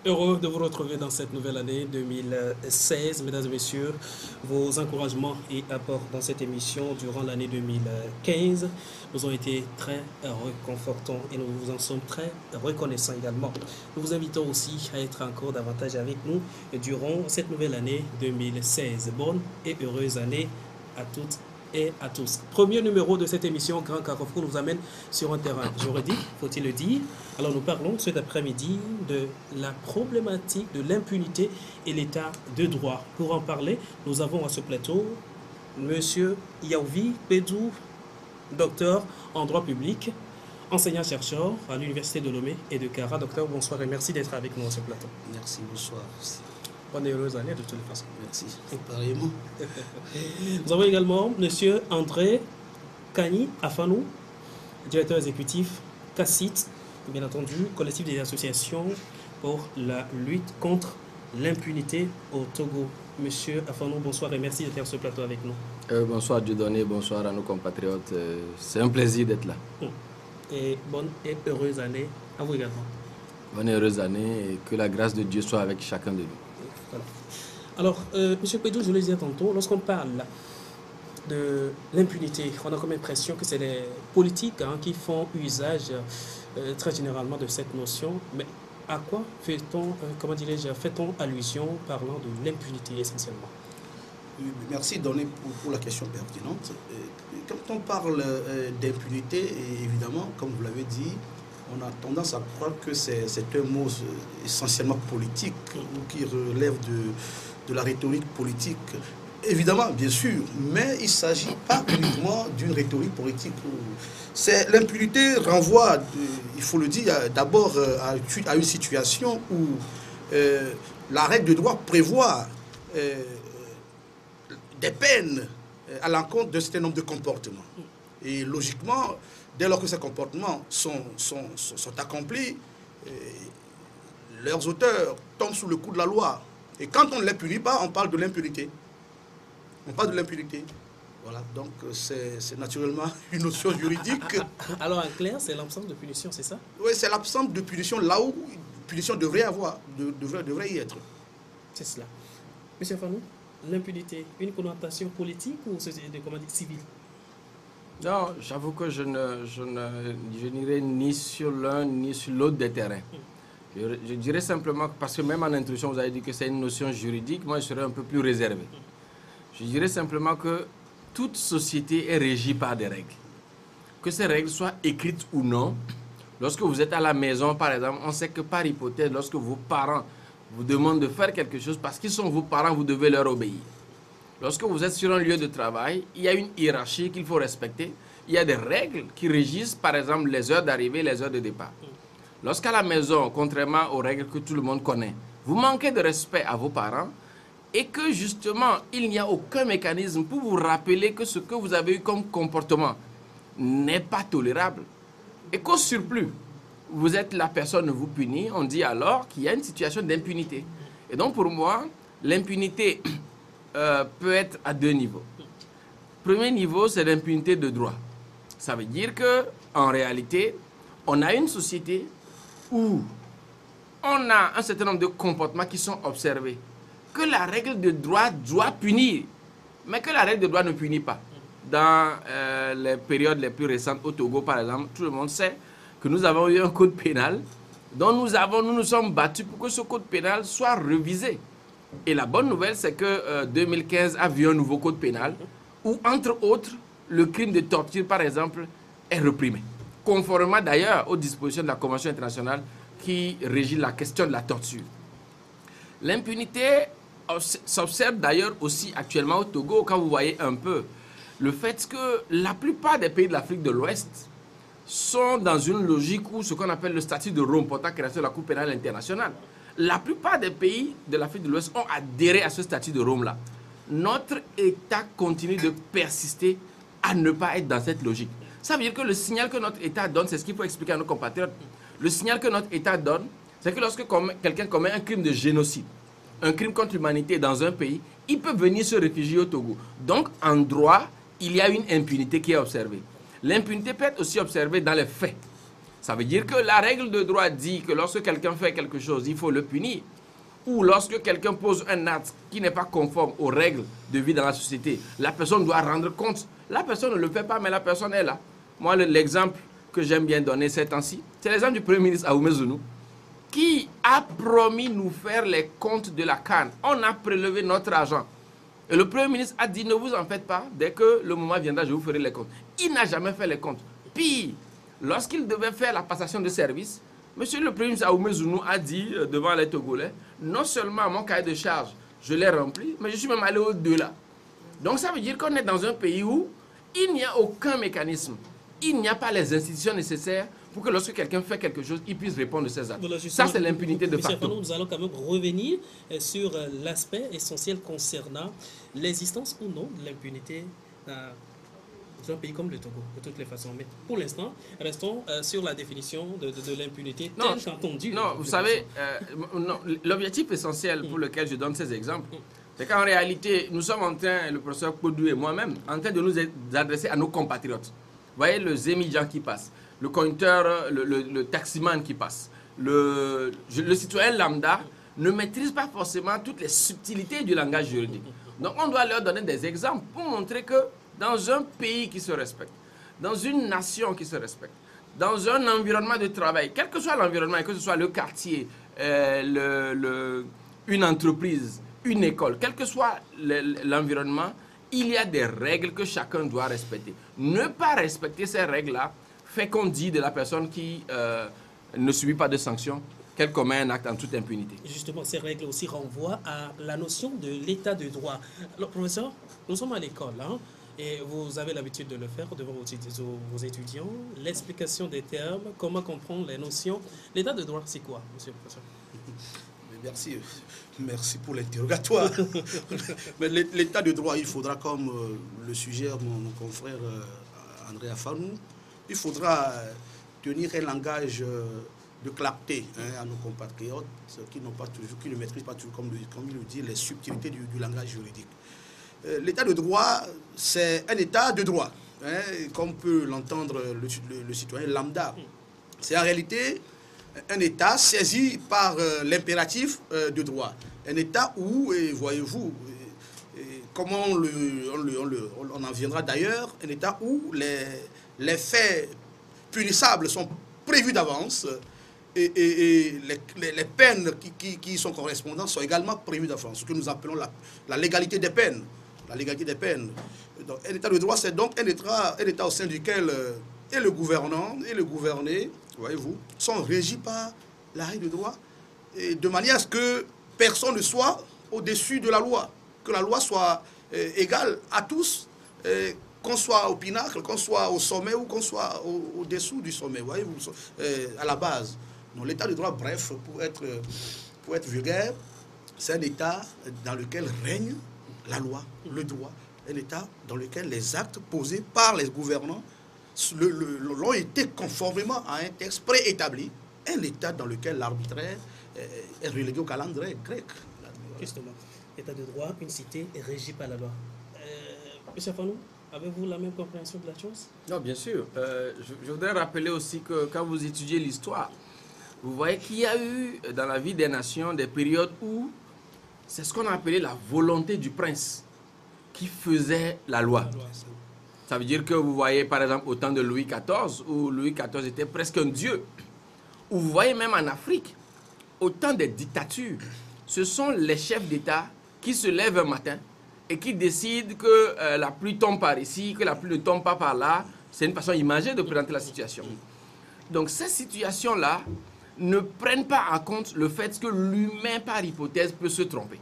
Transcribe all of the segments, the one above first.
Heureux de vous retrouver dans cette nouvelle année 2016. Mesdames et messieurs, vos encouragements et apports dans cette émission durant l'année 2015 nous ont été très réconfortants et nous vous en sommes très reconnaissants également. Nous vous invitons aussi à être encore davantage avec nous durant cette nouvelle année 2016. Bonne et heureuse année à toutes et à tous. Premier numéro de cette émission, Grand Carrefour nous amène sur un terrain juridique, faut-il le dire. Alors nous parlons cet après-midi de la problématique de l'impunité et l'état de droit. Pour en parler, nous avons à ce plateau Monsieur Yaouvi Pedou, docteur en droit public, enseignant-chercheur à l'Université de Lomé et de Cara. Docteur, bonsoir et merci d'être avec nous à ce plateau. Merci, bonsoir. Bonne et heureuse année de toute façon. Merci, pareillement. Nous avons également M. André Kani Afanou, directeur exécutif CACIT, bien entendu, collectif des associations pour la lutte contre l'impunité au Togo. Monsieur Afanou, bonsoir et merci d'être sur ce plateau avec nous. Bonsoir Dieudonné, bonsoir à nos compatriotes. C'est un plaisir d'être là. Et bonne et heureuse année à vous également. Bonne et heureuse année et que la grâce de Dieu soit avec chacun de nous. Voilà. Alors, M. Pedou, je le disais tantôt, lorsqu'on parle de l'impunité, on a comme impression que c'est les politiques qui font usage très généralement de cette notion. Mais à quoi fait-on, fait-on allusion parlant de l'impunité essentiellement? Merci Donné pour la question pertinente. Quand on parle d'impunité, évidemment, comme vous l'avez dit, on a tendance à croire que c'est un mot essentiellement politique ou qui relève de la rhétorique politique. Évidemment, bien sûr, mais il ne s'agit pas uniquement d'une rhétorique politique. L'impunité renvoie, il faut le dire, d'abord à une situation où la règle de droit prévoit des peines à l'encontre d'un certain nombre de comportements. Et logiquement, dès lors que ces comportements sont accomplis, leurs auteurs tombent sous le coup de la loi. Et quand on ne les punit pas, on parle de l'impunité. On parle de l'impunité. Voilà, donc c'est naturellement une notion juridique. Alors en clair, c'est l'absence de punition, c'est ça? Oui, c'est l'absence de punition là où une punition devrait y être. C'est cela. Monsieur Fanou, l'impunité, une connotation politique ou civile? Non, j'avoue que je n'irai ni sur l'un ni sur l'autre des terrains. Je dirais simplement, parce que même en introduction, vous avez dit que c'est une notion juridique, moi je serais un peu plus réservé. Je dirais simplement que toute société est régie par des règles. Que ces règles soient écrites ou non, lorsque vous êtes à la maison, par exemple, on sait que par hypothèse, lorsque vos parents vous demandent de faire quelque chose, parce qu'ils sont vos parents, vous devez leur obéir. Lorsque vous êtes sur un lieu de travail, il y a une hiérarchie qu'il faut respecter. Il y a des règles qui régissent, par exemple, les heures d'arrivée, les heures de départ. Lorsqu'à la maison, contrairement aux règles que tout le monde connaît, vous manquez de respect à vos parents et que justement, il n'y a aucun mécanisme pour vous rappeler que ce que vous avez eu comme comportement n'est pas tolérable et qu'au surplus, vous êtes la personne vous punit, on dit alors qu'il y a une situation d'impunité. Et donc pour moi, l'impunité peut être à deux niveaux. Premier niveau, c'est l'impunité de droit. Ça veut dire que en réalité, on a une société où on a un certain nombre de comportements qui sont observés, que la règle de droit doit punir, mais que la règle de droit ne punit pas. Dans les périodes les plus récentes, au Togo par exemple, tout le monde sait que nous avons eu un code pénal dont nous nous sommes battus pour que ce code pénal soit révisé. Et la bonne nouvelle, c'est que 2015 a vu un nouveau code pénal où, entre autres, le crime de torture, par exemple, est reprimé. Conformément d'ailleurs aux dispositions de la Convention internationale qui régit la question de la torture. L'impunité s'observe d'ailleurs aussi actuellement au Togo, quand vous voyez un peu le fait que la plupart des pays de l'Afrique de l'Ouest sont dans une logique où ce qu'on appelle le statut de Rome portant création de la Cour pénale internationale. La plupart des pays de l'Afrique de l'Ouest ont adhéré à ce statut de Rome-là. Notre État continue de persister à ne pas être dans cette logique. Ça veut dire que le signal que notre État donne, c'est ce qu'il faut expliquer à nos compatriotes. Le signal que notre État donne, c'est que lorsque quelqu'un commet un crime de génocide, un crime contre l'humanité dans un pays, il peut venir se réfugier au Togo. Donc, en droit, il y a une impunité qui est observée. L'impunité peut être aussi observée dans les faits. Ça veut dire que la règle de droit dit que lorsque quelqu'un fait quelque chose, il faut le punir. Ou lorsque quelqu'un pose un acte qui n'est pas conforme aux règles de vie dans la société, la personne doit rendre compte. La personne ne le fait pas, mais la personne est là. Moi, l'exemple que j'aime bien donner ces temps-ci, c'est l'exemple du Premier ministre Ahmed Zounou, qui a promis nous faire les comptes de la CAN. On a prélevé notre argent. Et le Premier ministre a dit, ne vous en faites pas, dès que le moment viendra, je vous ferai les comptes. Il n'a jamais fait les comptes. Pire, lorsqu'il devait faire la passation de service, Monsieur le Premier ministre Ahmed Zounou a dit devant les Togolais, non seulement mon cahier de charge, je l'ai rempli, mais je suis même allé au-delà. Donc ça veut dire qu'on est dans un pays où il n'y a aucun mécanisme, il n'y a pas les institutions nécessaires pour que lorsque quelqu'un fait quelque chose, il puisse répondre de ses actes. Voilà, ça, c'est l'impunité de facto. Nous allons quand même revenir sur l'aspect essentiel concernant l'existence ou non de l'impunité dans un pays comme le Togo, de toutes les façons. Mais pour l'instant, restons sur la définition de l'impunité telle qu'entendue. Non, vous savez, l'objectif essentiel pour lequel je donne ces exemples, c'est qu'en réalité, nous sommes en train, le professeur Kodou et moi-même, en train de nous adresser à nos compatriotes. Vous voyez le Zémidjan qui passe, le conducteur, le taximan qui passe, le citoyen lambda ne maîtrise pas forcément toutes les subtilités du langage juridique. Donc on doit leur donner des exemples pour montrer que dans un pays qui se respecte, dans une nation qui se respecte, dans un environnement de travail, quel que soit l'environnement, que ce soit le quartier, une entreprise, une école, quel que soit l'environnement, il y a des règles que chacun doit respecter. Ne pas respecter ces règles-là fait qu'on dit de la personne qui ne subit pas de sanctions qu'elle commet un acte en toute impunité. Justement, ces règles aussi renvoient à la notion de l'état de droit. Alors, professeur, nous sommes à l'école, hein, et vous avez l'habitude de le faire devant vos étudiants. L'explication des termes, comment comprendre les notions. L'état de droit, c'est quoi, monsieur le professeur? Merci. Merci pour l'interrogatoire. Mais l'état de droit, il faudra, comme le suggère mon confrère André Afanou, il faudra tenir un langage de clarté à nos compatriotes qui ne maîtrisent pas toujours, comme il le dit, les subtilités du langage juridique. L'état de droit, c'est un état de droit, comme peut l'entendre le citoyen lambda. C'est en réalité un état saisi par l'impératif de droit. Un état où, voyez-vous, comment on en viendra d'ailleurs, un état où les faits punissables sont prévus d'avance et les peines qui sont correspondantes sont également prévues d'avance, ce que nous appelons la légalité des peines. La légalité des peines. Donc, un état de droit, c'est donc un état au sein duquel et le gouvernant et le gouverné, voyez-vous, sont régis par la règle de droit, et de manière à ce que personne ne soit au-dessus de la loi, que la loi soit égale à tous, qu'on soit au pinacle, qu'on soit au sommet ou qu'on soit au-dessous du sommet, voyez-vous, à la base. Donc l'état de droit, bref, pour être vulgaire, c'est un état dans lequel règne la loi, le droit, un état dans lequel les actes posés par les gouvernants l'ont été conformément à un texte préétabli, un état dans lequel l'arbitraire est relégué au calendrier grec. Justement, état de droit, une cité est régie par la loi. Monsieur Fanou, avez-vous la même compréhension de la chose? Non, bien sûr. Je voudrais rappeler aussi que quand vous étudiez l'histoire, vous voyez qu'il y a eu dans la vie des nations des périodes où c'est ce qu'on a appelé la volonté du prince qui faisait la loi. Ça veut dire que vous voyez par exemple au temps de Louis XIV, où Louis XIV était presque un dieu. Ou vous voyez même en Afrique, au temps des dictatures, ce sont les chefs d'État qui se lèvent un matin et qui décident que la pluie tombe par ici, que la pluie ne tombe pas par là. C'est une façon imagée de présenter la situation. Donc ces situations-là ne prennent pas en compte le fait que l'humain, par hypothèse, peut se tromper.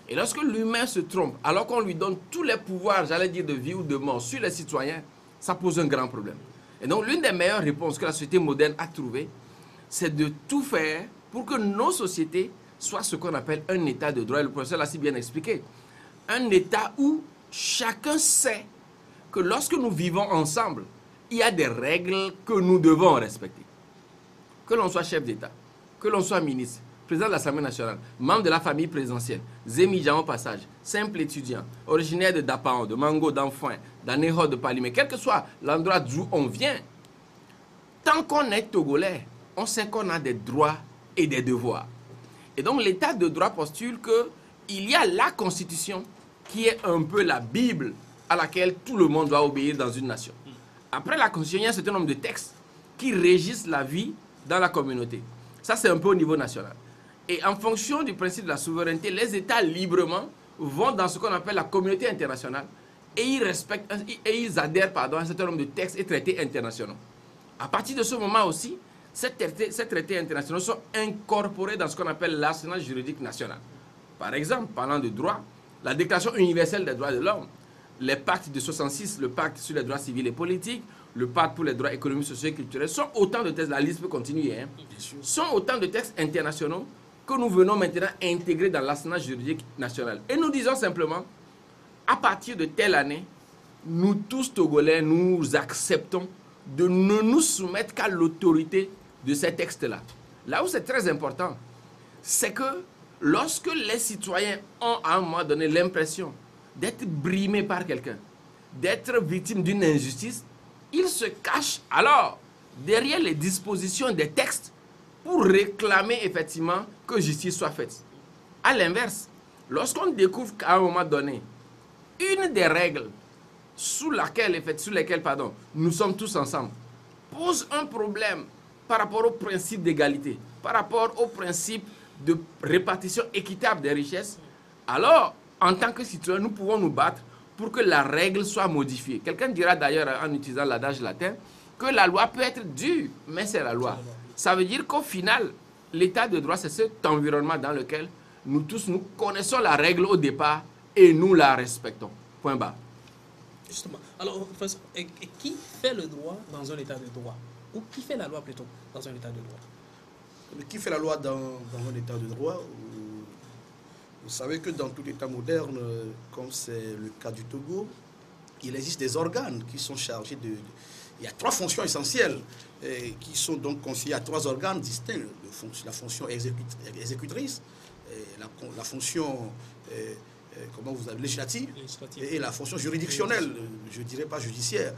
Et lorsque l'humain se trompe, alors qu'on lui donne tous les pouvoirs, j'allais dire de vie ou de mort, sur les citoyens, ça pose un grand problème. Et donc l'une des meilleures réponses que la société moderne a trouvées, c'est de tout faire pour que nos sociétés soient ce qu'on appelle un état de droit. Et le professeur l'a si bien expliqué. Un état où chacun sait que lorsque nous vivons ensemble, il y a des règles que nous devons respecter. Que l'on soit chef d'État, que l'on soit ministre, président de l'Assemblée nationale, membre de la famille présidentielle, Zémidjan au passage, simple étudiant, originaire de Dapaon, de Mango, d'Enfoin, d'Aného, de Palimé, quel que soit l'endroit d'où on vient, tant qu'on est Togolais, on sait qu'on a des droits et des devoirs. Et donc l'état de droit postule qu'il y a la Constitution qui est un peu la Bible à laquelle tout le monde doit obéir dans une nation. Après la Constitution, il y a un certain nombre de textes qui régissent la vie dans la communauté. Ça, c'est un peu au niveau national. Et en fonction du principe de la souveraineté, les États librement vont dans ce qu'on appelle la communauté internationale et ils respectent et ils adhèrent à un certain nombre de textes et traités internationaux. À partir de ce moment aussi, ces traités internationaux sont incorporés dans ce qu'on appelle l'arsenal juridique national. Par exemple, parlant de droit, la Déclaration universelle des droits de l'homme, les pactes de 66, le pacte sur les droits civils et politiques, le pacte pour les droits économiques, sociaux et culturels, sont autant de textes, la liste peut continuer, hein, sont autant de textes internationaux que nous venons maintenant intégrer dans l'arsenal juridique national. Et nous disons simplement, à partir de telle année, nous tous Togolais, nous acceptons de ne nous soumettre qu'à l'autorité de ces textes-là. Là où c'est très important, c'est que lorsque les citoyens ont à un moment donné l'impression d'être brimés par quelqu'un, d'être victimes d'une injustice, ils se cachent alors derrière les dispositions des textes pour réclamer effectivement que justice soit faite. À l'inverse, lorsqu'on découvre qu'à un moment donné, une des règles sous lesquelles nous sommes tous ensemble pose un problème par rapport au principe d'égalité, par rapport au principe de répartition équitable des richesses, alors, en tant que citoyens, nous pouvons nous battre pour que la règle soit modifiée. Quelqu'un dira d'ailleurs, en utilisant l'adage latin, que la loi peut être dure, mais c'est la loi. Ça veut dire qu'au final, l'état de droit, c'est cet environnement dans lequel nous tous, nous connaissons la règle au départ et nous la respectons. Point barre. Justement. Alors, professeur, qui fait le droit dans un état de droit? Ou qui fait la loi plutôt dans un état de droit? Mais qui fait la loi dans un état de droit? Vous savez que dans tout état moderne, comme c'est le cas du Togo, il existe des organes qui sont chargés de... Il y a 3 fonctions essentielles qui sont donc confiées à 3 organes distincts. La fonction exécutrice, la fonction comment vous avez, législative et la fonction juridictionnelle, je ne dirais pas judiciaire,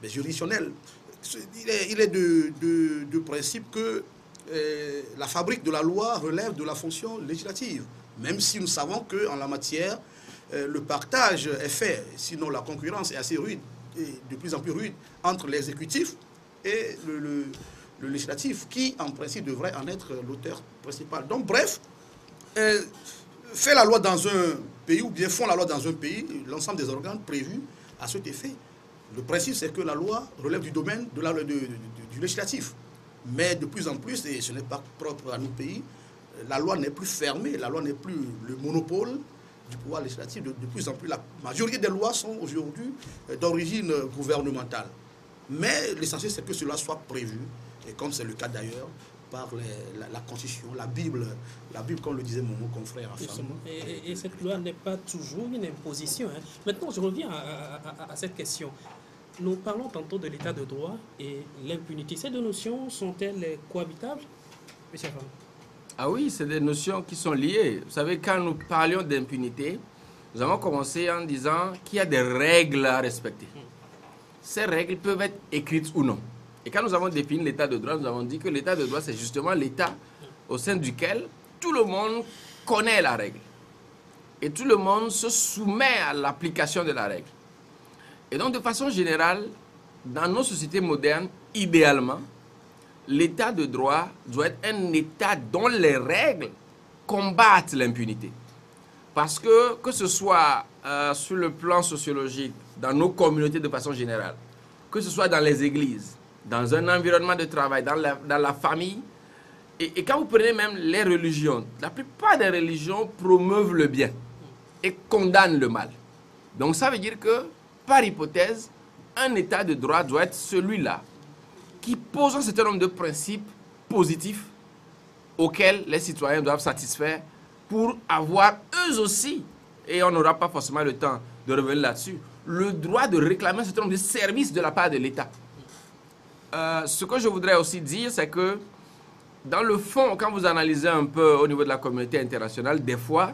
mais juridictionnelle. Il est de principe que la fabrique de la loi relève de la fonction législative, même si nous savons qu'en la matière, le partage est fait, sinon la concurrence est assez rude, et de plus en plus rude, entre l'exécutif et le législatif, qui en principe devrait en être l'auteur principal. Donc bref, fait la loi dans un pays, ou bien font la loi dans un pays, l'ensemble des organes prévus à cet effet. Le principe, c'est que la loi relève du domaine du législatif. Mais de plus en plus, et ce n'est pas propre à nos pays, la loi n'est plus fermée, la loi n'est plus le monopole du pouvoir législatif. De plus en plus, la majorité des lois sont aujourd'hui d'origine gouvernementale. Mais l'essentiel, c'est que cela soit prévu, et comme c'est le cas d'ailleurs, par la Constitution, la Bible, comme le disait mon confrère. Et cette loi n'est pas toujours une imposition. Hein. Maintenant, je reviens à cette question. Nous parlons tantôt de l'état de droit et l'impunité. Ces 2 notions sont-elles cohabitables, M. Afam? Ah oui, c'est des notions qui sont liées. Vous savez, quand nous parlions d'impunité, nous avons commencé en disant qu'il y a des règles à respecter. Ces règles peuvent être écrites ou non. Et quand nous avons défini l'état de droit, nous avons dit que l'état de droit, c'est justement l'état au sein duquel tout le monde connaît la règle. Et tout le monde se soumet à l'application de la règle. Et donc, de façon générale, dans nos sociétés modernes, idéalement, l'état de droit doit être un état dont les règles combattent l'impunité. Parce que ce soit sur le plan sociologique, dans nos communautés de façon générale, que ce soit dans les églises, dans un environnement de travail, dans la famille, et quand vous prenez même les religions, la plupart des religions promeuvent le bien et condamnent le mal. Donc ça veut dire que, par hypothèse, un état de droit doit être celui-là qui pose un certain nombre de principes positifs auxquels les citoyens doivent satisfaire pour avoir eux aussi, et on n'aura pas forcément le temps de revenir là-dessus, le droit de réclamer un certain nombre de services de la part de l'État. Ce que je voudrais aussi dire, c'est que dans le fond, quand vous analysez un peu au niveau de la communauté internationale, des fois,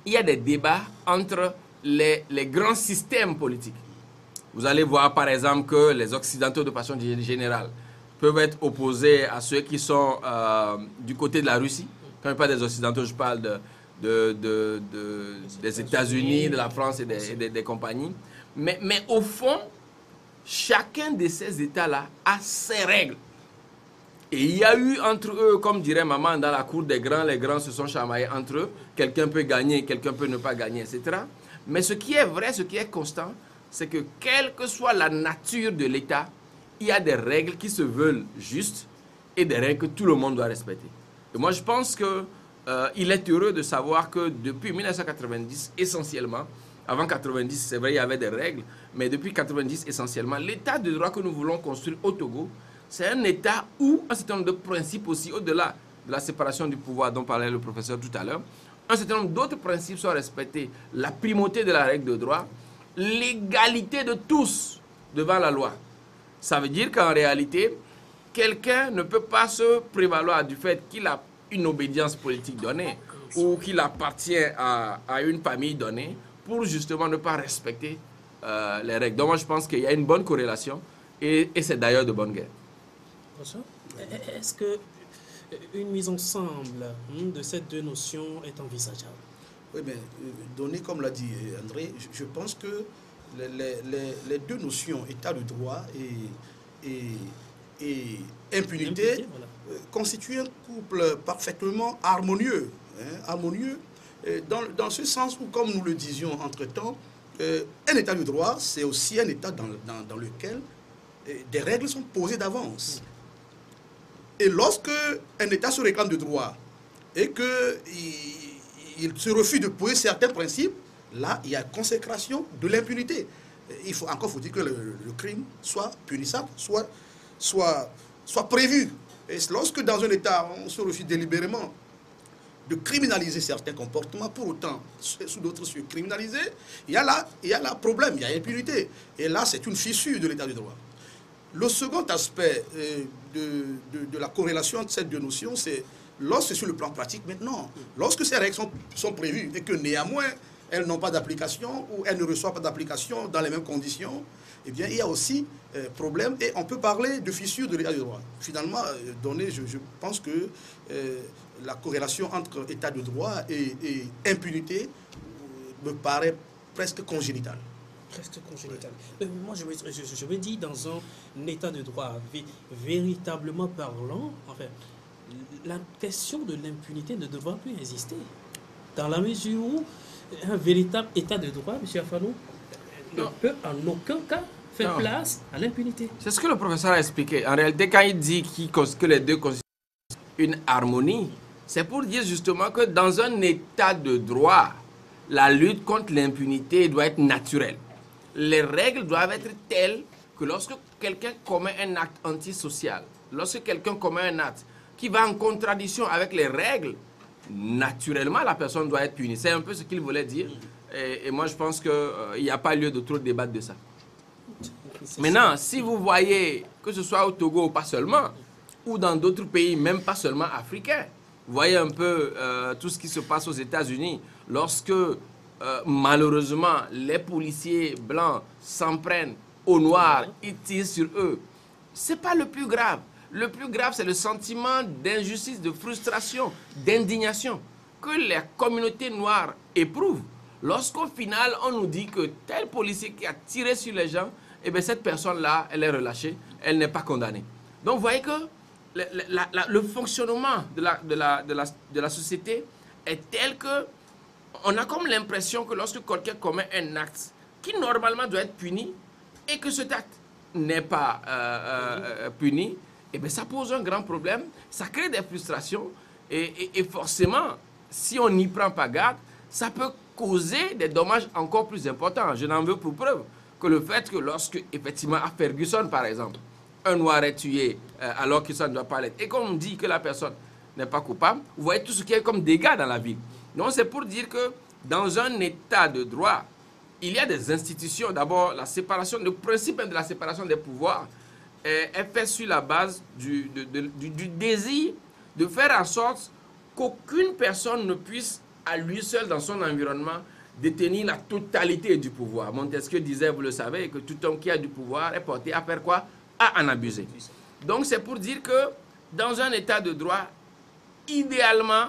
il y a des débats entre les grands systèmes politiques. Vous allez voir par exemple que les Occidentaux de façon générale peuvent être opposés à ceux qui sont du côté de la Russie. Quand je parle des Occidentaux, je parle des États-Unis, de la France et des compagnies. Mais au fond, chacun de ces États-là a ses règles. Et il y a eu entre eux, comme dirait maman, dans la cour des grands, les grands se sont chamaillés entre eux. Quelqu'un peut gagner, quelqu'un peut ne pas gagner, etc. Mais ce qui est vrai, ce qui est constant, c'est que quelle que soit la nature de l'État, il y a des règles qui se veulent justes et des règles que tout le monde doit respecter. Et moi, je pense qu'il est heureux de savoir que depuis 1990, essentiellement, avant 90, c'est vrai, il y avait des règles, mais depuis 90, essentiellement, l'État de droit que nous voulons construire au Togo, c'est un État où un certain nombre de principes aussi, au-delà de la séparation du pouvoir dont parlait le professeur tout à l'heure, un certain nombre d'autres principes sont respectés. La primauté de la règle de droit, l'égalité de tous devant la loi. Ça veut dire qu'en réalité, quelqu'un ne peut pas se prévaloir du fait qu'il a une obédience politique donnée ou qu'il appartient à une famille donnée pour justement ne pas respecter les règles. Donc moi je pense qu'il y a une bonne corrélation et c'est d'ailleurs de bonne guerre. Est-ce que une mise ensemble de ces deux notions est envisageable? Oui, mais donné comme l'a dit André, je pense que les deux notions, état de droit et impunité, voilà, constituent un couple parfaitement harmonieux. Harmonieux dans ce sens où, comme nous le disions entre-temps, un état de droit, c'est aussi un état dans lequel des règles sont posées d'avance. Et lorsque un État se réclame de droit et qu'il se refuse de poser certains principes, là, il y a consécration de l'impunité. Encore faut-il que le crime soit punissable, soit prévu. Et lorsque dans un État, on se refuse délibérément de criminaliser certains comportements, pour autant, sous d'autres se criminaliser, il y a là problème, il y a impunité. Et là, c'est une fissure de l'État de droit. Le second aspect de la corrélation entre ces deux notions, c'est lorsque sur le plan pratique maintenant, lorsque ces règles sont prévues et que néanmoins elles n'ont pas d'application ou elles ne reçoivent pas d'application dans les mêmes conditions, eh bien il y a aussi problème et on peut parler de fissure de l'état de droit. Finalement, je pense que la corrélation entre état de droit et impunité me paraît presque congénitale. Presque congénital. Moi, je me dis, dans un état de droit véritablement parlant, enfin, la question de l'impunité ne devra plus exister. Dans la mesure où un véritable état de droit, M. Afano, ne peut en aucun cas faire place à l'impunité. C'est ce que le professeur a expliqué. En réalité, quand il dit que les deux constituent une harmonie, c'est pour dire justement que dans un état de droit, la lutte contre l'impunité doit être naturelle. Les règles doivent être telles que lorsque quelqu'un commet un acte antisocial, lorsque quelqu'un commet un acte qui va en contradiction avec les règles, naturellement, la personne doit être punie. C'est un peu ce qu'il voulait dire. Et moi, je pense qu'il n'y a pas lieu de trop débattre de ça. Maintenant, si vous voyez, que ce soit au Togo ou pas seulement, ou dans d'autres pays, même pas seulement africains, vous voyez un peu tout ce qui se passe aux États-Unis, lorsque malheureusement, les policiers blancs s'en prennent aux noirs, ils tirent sur eux. Ce n'est pas le plus grave. Le plus grave, c'est le sentiment d'injustice, de frustration, d'indignation que les communautés noires éprouvent. Lorsqu'au final, on nous dit que tel policier qui a tiré sur les gens, eh bien, cette personne-là, elle est relâchée, elle n'est pas condamnée. Donc, vous voyez que le fonctionnement de la société est tel que on a comme l'impression que lorsque quelqu'un commet un acte qui normalement doit être puni et que cet acte n'est pas puni, eh bien, ça pose un grand problème, ça crée des frustrations et forcément, si on n'y prend pas garde, ça peut causer des dommages encore plus importants. Je n'en veux pour preuve que le fait que lorsque, effectivement, à Ferguson, par exemple, un noir est tué alors que ça ne doit pas l'être, et qu'on dit que la personne n'est pas coupable, vous voyez tout ce qui est comme dégâts dans la ville. Donc, c'est pour dire que dans un état de droit, il y a des institutions. D'abord, le principe de la séparation des pouvoirs est fait sur la base du désir de faire en sorte qu'aucune personne ne puisse, à lui seul dans son environnement, détenir la totalité du pouvoir. Montesquieu disait, vous le savez, que tout homme qui a du pouvoir est porté à faire quoi? À en abuser. Donc c'est pour dire que dans un état de droit, idéalement,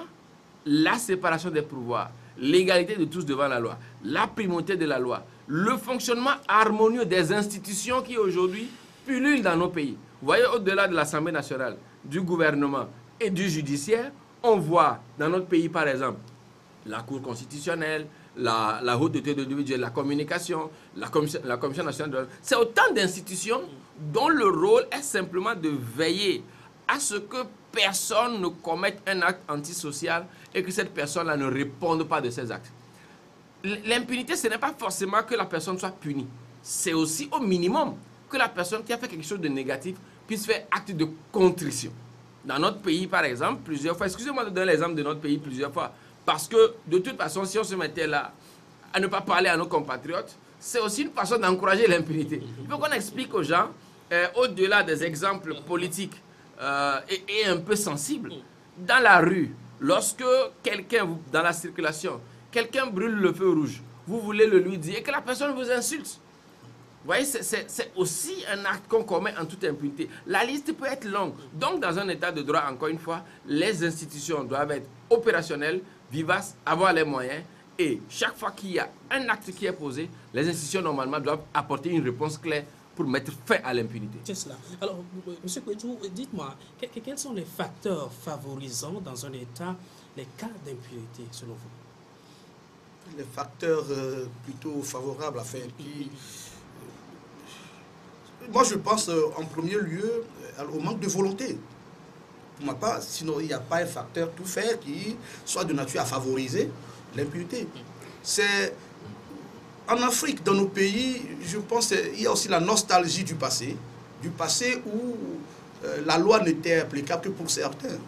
la séparation des pouvoirs, l'égalité de tous devant la loi, la primauté de la loi, le fonctionnement harmonieux des institutions qui aujourd'hui pullulent dans nos pays. Vous voyez, au-delà de l'Assemblée nationale, du gouvernement et du judiciaire, on voit dans notre pays, par exemple, la Cour constitutionnelle, la Haute Autorité de l'audiovisuel, la communication, la Commission nationale de... C'est autant d'institutions dont le rôle est simplement de veiller à ce que personne ne commette un acte antisocial et que cette personne-là ne réponde pas de ses actes. L'impunité, ce n'est pas forcément que la personne soit punie. C'est aussi au minimum que la personne qui a fait quelque chose de négatif puisse faire acte de contrition. Dans notre pays, par exemple, plusieurs fois, excusez-moi de donner l'exemple de notre pays plusieurs fois, parce que de toute façon, si on se mettait là à ne pas parler à nos compatriotes, c'est aussi une façon d'encourager l'impunité. Il faut qu'on explique aux gens, au-delà des exemples politiques et un peu sensibles, dans la rue, lorsque quelqu'un, dans la circulation, quelqu'un brûle le feu rouge, vous voulez le lui dire et que la personne vous insulte. Vous voyez, c'est aussi un acte qu'on commet en toute impunité. La liste peut être longue. Donc, dans un état de droit, encore une fois, les institutions doivent être opérationnelles, vivaces, avoir les moyens. Et chaque fois qu'il y a un acte qui est posé, les institutions, normalement, doivent apporter une réponse claire pour mettre fin à l'impunité. C'est cela. Alors, M. Kouedjou, dites-moi, quels sont les facteurs favorisant dans un État les cas d'impunité, selon vous? Les facteurs plutôt favorables à faire qui... Moi, je pense en premier lieu au manque de volonté. Pour ma part, sinon, il n'y a pas un facteur tout faire qui soit de nature à favoriser l'impunité. C'est en Afrique, dans nos pays, je pense qu'il y a aussi la nostalgie du passé où la loi n'était applicable que pour certains,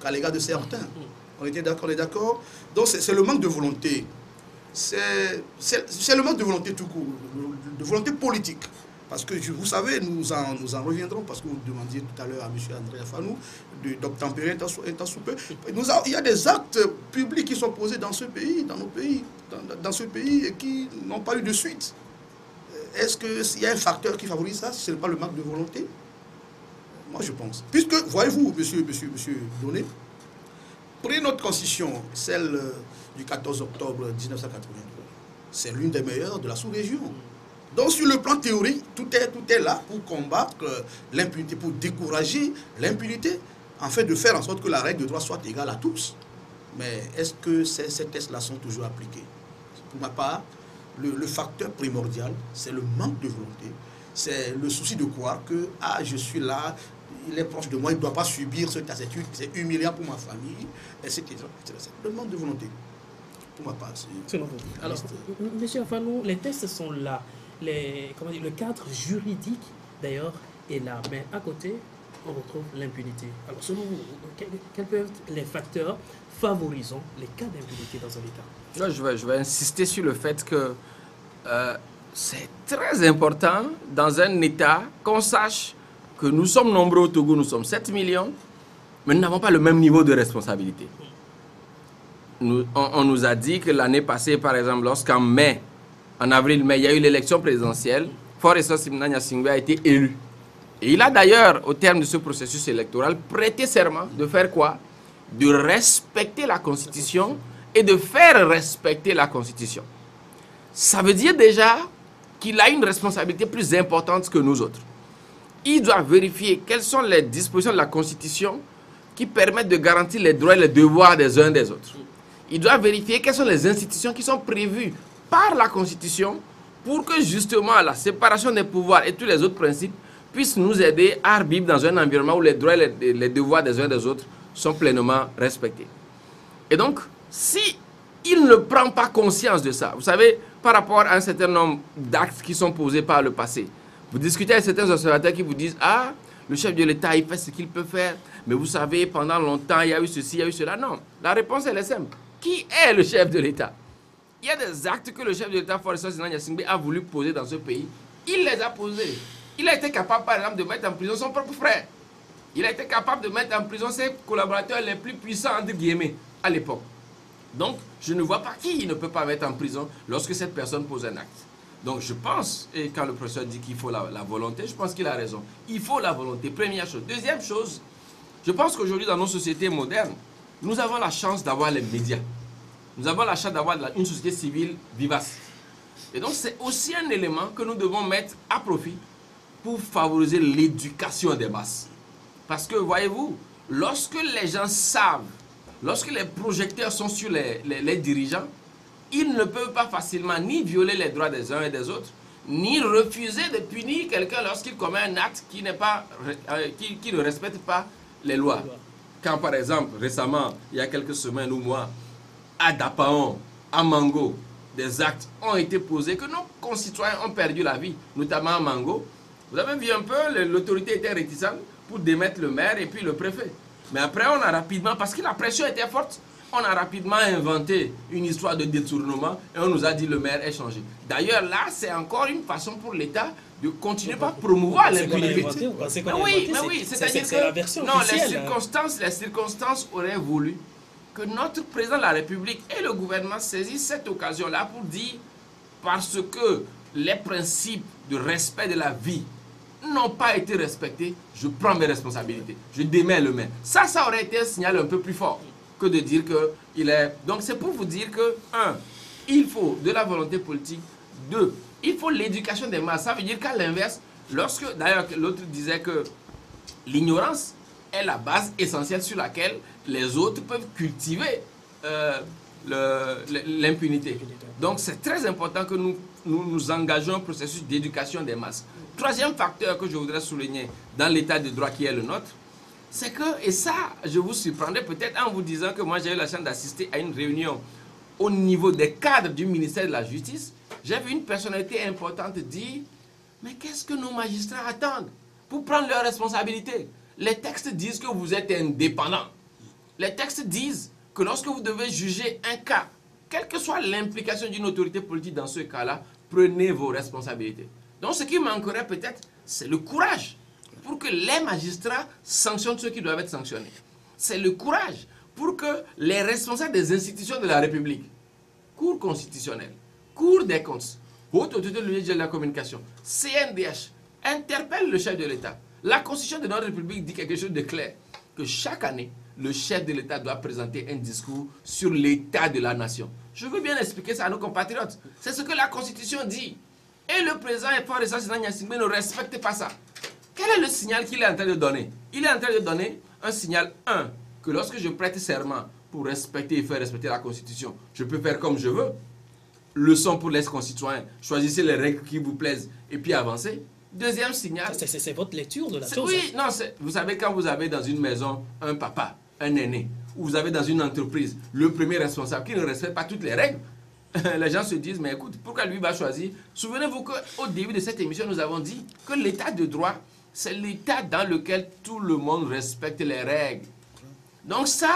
qu'à l'égard de certains. On est d'accord. Donc, c'est le manque de volonté. C'est le manque de volonté tout court, de volonté politique. Parce que, vous savez, nous en reviendrons, parce que vous demandiez tout à l'heure à M. André Afanou d'obtempérer un temps sous peu. Il y a des actes publics qui sont posés dans ce pays, dans nos pays, dans ce pays, et qui n'ont pas eu de suite. Est-ce qu'il y a un facteur qui favorise ça, si ce n'est pas le manque de volonté? Moi, je pense. Puisque, voyez-vous, monsieur Donné, prenez notre constitution, celle du 14 octobre 1983. C'est l'une des meilleures de la sous-région. Donc, sur le plan théorique, tout est là pour combattre l'impunité, pour décourager l'impunité, en fait de faire en sorte que la règle de droit soit égale à tous. Mais est-ce que ces textes-là sont toujours appliqués? Pour ma part, le facteur primordial, c'est le manque de volonté. C'est le souci de croire que, je suis là, il est proche de moi, il ne doit pas subir cette attitude, c'est humiliant pour ma famille, etc. C'est le manque de volonté. Pour ma part, c'est... Alors, M. Afanou, les textes sont là. Le cadre juridique, d'ailleurs, est là. Mais à côté, on retrouve l'impunité. Alors, selon vous, quels peuvent être les facteurs favorisant les cas d'impunité dans un État? Là, je vais insister sur le fait que c'est très important dans un État qu'on sache que nous sommes nombreux au Togo, nous sommes 7 millions, mais nous n'avons pas le même niveau de responsabilité. On nous a dit que l'année passée, par exemple, lorsqu'en en avril-mai, il y a eu l'élection présidentielle, Forest Simna Nyasingbe a été élu. Et il a d'ailleurs, au terme de ce processus électoral, prêté serment de faire quoi? De respecter la Constitution et de faire respecter la Constitution. Ça veut dire déjà qu'il a une responsabilité plus importante que nous autres. Il doit vérifier quelles sont les dispositions de la Constitution qui permettent de garantir les droits et les devoirs des uns des autres. Il doit vérifier quelles sont les institutions qui sont prévues par la Constitution pour que justement la séparation des pouvoirs et tous les autres principes puissent nous aider à vivre dans un environnement où les droits et les devoirs des uns des autres sont pleinement respectés. Et donc, si il ne prend pas conscience de ça, vous savez, par rapport à un certain nombre d'actes qui sont posés par le passé, vous discutez avec certains observateurs qui vous disent « Ah, le chef de l'État, il fait ce qu'il peut faire, mais vous savez, pendant longtemps, il y a eu ceci, il y a eu cela. » Non, la réponse, elle est simple. Qui est le chef de l'État? Il y a des actes que le chef de l'État, Forest Simna Nyasingbe, a voulu poser dans ce pays. Il les a posés. Il a été capable, par exemple, de mettre en prison son propre frère. Il a été capable de mettre en prison ses collaborateurs les plus puissants, entre guillemets, à l'époque. Donc, je ne vois pas qui il ne peut pas mettre en prison lorsque cette personne pose un acte. Donc, je pense, et quand le professeur dit qu'il faut la volonté, je pense qu'il a raison. Il faut la volonté, première chose. Deuxième chose, je pense qu'aujourd'hui, dans nos sociétés modernes, nous avons la chance d'avoir les médias. Nous avons la chance d'avoir une société civile vivace. Et donc, c'est aussi un élément que nous devons mettre à profit pour favoriser l'éducation des masses. Parce que, voyez-vous, lorsque les gens savent, lorsque les projecteurs sont sur les dirigeants, ils ne peuvent pas facilement ni violer les droits des uns et des autres, ni refuser de punir quelqu'un lorsqu'il commet un acte qui ne respecte pas les lois. Quand, par exemple, récemment, il y a quelques semaines ou mois, à Dapaon, à Mango, des actes ont été posés que nos concitoyens ont perdu la vie, notamment à Mango. Vous avez vu un peu, l'autorité était réticente pour démettre le maire et puis le préfet. Mais après, on a rapidement, parce que la pression était forte, on a rapidement inventé une histoire de détournement et on nous a dit le maire est changé. D'ailleurs, là, c'est encore une façon pour l'État de continuer à promouvoir l'impunité. Mais oui, c'est-à-dire que non, les circonstances auraient voulu que notre président de la République et le gouvernement saisissent cette occasion-là pour dire, parce que les principes de respect de la vie n'ont pas été respectés, je prends mes responsabilités, je démets le maire. Ça aurait été un signal un peu plus fort que de dire qu'il est... Donc c'est pour vous dire que, 1, il faut de la volonté politique, 2, il faut l'éducation des masses. Ça veut dire qu'à l'inverse, d'ailleurs l'autre disait que l'ignorance est la base essentielle sur laquelle les autres peuvent cultiver l'impunité. Donc c'est très important que nous engageons un processus d'éducation des masses. Troisième facteur que je voudrais souligner dans l'état de droit qui est le nôtre, c'est que, et ça je vous surprendrai peut-être en vous disant que moi j'ai eu la chance d'assister à une réunion au niveau des cadres du ministère de la Justice, j'ai vu une personnalité importante dire, mais qu'est-ce que nos magistrats attendent pour prendre leurs responsabilités? Les textes disent que vous êtes indépendant. Les textes disent que lorsque vous devez juger un cas, quelle que soit l'implication d'une autorité politique dans ce cas-là, prenez vos responsabilités. Donc ce qui manquerait peut-être, c'est le courage pour que les magistrats sanctionnent ceux qui doivent être sanctionnés. C'est le courage pour que les responsables des institutions de la République, Cour constitutionnelle, Cour des comptes, Haute autorité de la communication, CNDH, interpellent le chef de l'État. La Constitution de notre République dit quelque chose de clair, que chaque année, le chef de l'État doit présenter un discours sur l'état de la nation. Je veux bien expliquer ça à nos compatriotes. C'est ce que la Constitution dit. Et le président Faure Sinan Gnassingbé ne respecte pas ça. Quel est le signal qu'il est en train de donner? Il est en train de donner un signal, 1, que lorsque je prête serment pour respecter et faire respecter la Constitution, je peux faire comme je veux. Leçon pour les concitoyens, choisissez les règles qui vous plaisent et puis avancez. Deuxième signal... C'est votre lecture de la chose. Oui, non, vous savez, quand vous avez dans une maison un papa, un aîné, ou vous avez dans une entreprise le premier responsable qui ne respecte pas toutes les règles, les gens se disent, mais écoute, pourquoi lui va choisir? Souvenez-vous qu'au début de cette émission, nous avons dit que l'état de droit, c'est l'état dans lequel tout le monde respecte les règles. Donc ça,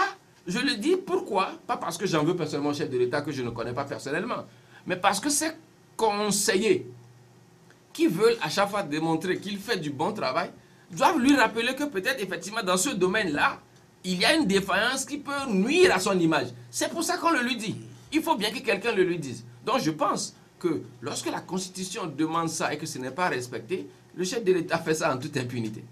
je le dis, pourquoi? Pas parce que j'en veux personnellement au chef de l'État que je ne connais pas personnellement, mais parce que ces conseillers qui veulent à chaque fois démontrer qu'il fait du bon travail, doivent lui rappeler que peut-être effectivement dans ce domaine-là, il y a une défaillance qui peut nuire à son image. C'est pour ça qu'on le lui dit. Il faut bien que quelqu'un le lui dise. Donc je pense que lorsque la Constitution demande ça et que ce n'est pas respecté, le chef de l'État fait ça en toute impunité.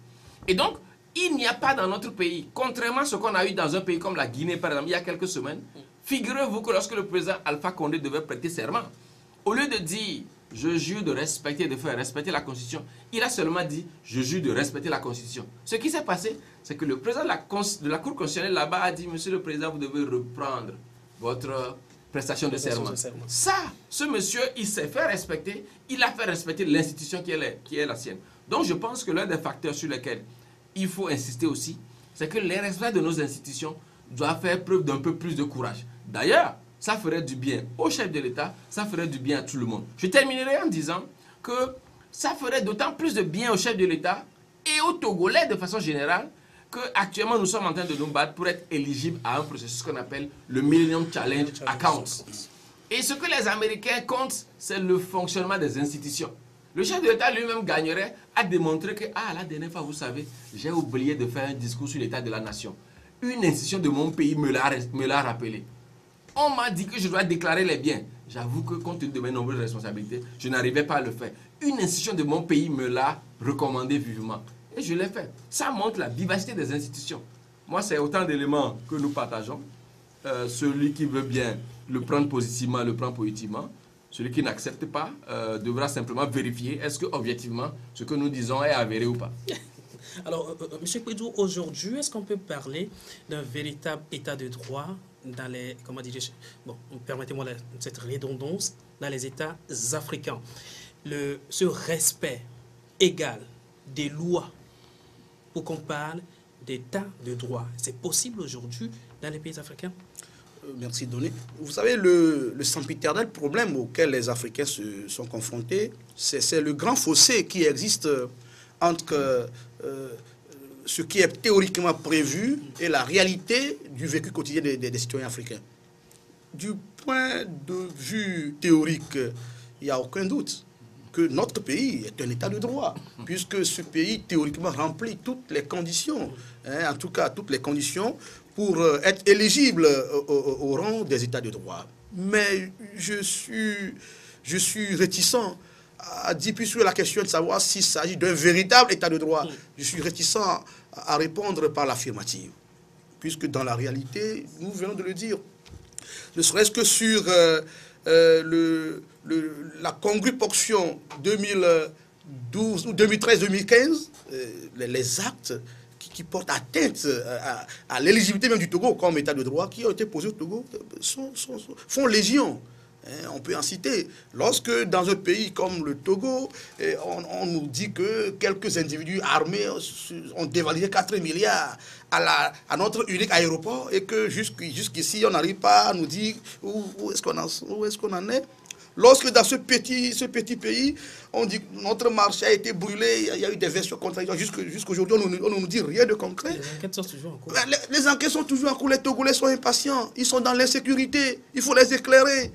Et donc, il n'y a pas dans notre pays, contrairement à ce qu'on a eu dans un pays comme la Guinée, par exemple, il y a quelques semaines, figurez-vous que lorsque le président Alpha Condé devait prêter serment, au lieu de dire « je jure de respecter, de faire respecter la Constitution », il a seulement dit « je jure de respecter la Constitution ». Ce qui s'est passé, c'est que le président de la Cour constitutionnelle là-bas a dit « Monsieur le Président, vous devez reprendre votre prestation de serment ». Ça, ce monsieur, il s'est fait respecter, il a fait respecter l'institution qui est la sienne. Donc je pense que l'un des facteurs sur lesquels il faut insister aussi, c'est que les responsables de nos institutions doivent faire preuve d'un peu plus de courage. D'ailleurs, ça ferait du bien au chef de l'État, ça ferait du bien à tout le monde. Je terminerai en disant que ça ferait d'autant plus de bien au chef de l'État et aux Togolais de façon générale qu'actuellement nous sommes en train de nous battre pour être éligibles à un processus qu'on appelle le Millennium Challenge Accounts. Et ce que les Américains comptent, c'est le fonctionnement des institutions. Le chef de l'État lui-même gagnerait à démontrer que, la dernière fois, vous savez, j'ai oublié de faire un discours sur l'état de la nation. Une institution de mon pays me l'a rappelé. On m'a dit que je dois déclarer les biens. J'avoue que compte tenu de mes nombreuses responsabilités, je n'arrivais pas à le faire. Une institution de mon pays me l'a recommandé vivement. Et je l'ai fait. Ça montre la vivacité des institutions. Moi, c'est autant d'éléments que nous partageons. Celui qui veut bien le prendre positivement, le prend positivement. Celui qui n'accepte pas devra simplement vérifier est-ce que objectivement ce que nous disons est avéré ou pas. Alors, M. Kouidou, aujourd'hui, est-ce qu'on peut parler d'un véritable état de droit dans les, comment dire, bon, permettez-moi cette redondance, dans les États africains? Ce respect égal des lois pour qu'on parle d'état de droit, c'est possible aujourd'hui dans les pays africains? Merci, Doné. Vous savez, le sempiternel problème auquel les Africains se sont confrontés, c'est le grand fossé qui existe entre ce qui est théoriquement prévu et la réalité du vécu quotidien des citoyens africains. Du point de vue théorique, il n'y a aucun doute que notre pays est un état de droit, puisque ce pays théoriquement remplit toutes les conditions, en tout cas toutes les conditions pour être éligible au rang des états de droit. Mais je suis réticent à dire plus sur la question de savoir s'il s'agit d'un véritable état de droit. Je suis réticent à répondre par l'affirmative, puisque dans la réalité, nous venons de le dire, ne serait-ce que sur la congrue portion 2012 ou 2013-2015, les actes qui portent atteinte à l'éligibilité même du Togo comme état de droit qui ont été posés au Togo font légion. On peut en citer. Lorsque dans un pays comme le Togo, on nous dit que quelques individus armés ont dévalué 4 milliards à notre unique aéroport et que jusqu'ici, on n'arrive pas à nous dire où est-ce qu'on en est. Lorsque dans ce petit pays, on dit que notre marché a été brûlé, il y a eu des versions contradictoires, jusqu'aujourd'hui, on ne nous dit rien de concret. Les enquêtes sont toujours en cours. Les enquêtes sont toujours en cours, les Togolais sont impatients, ils sont dans l'insécurité, il faut les éclairer.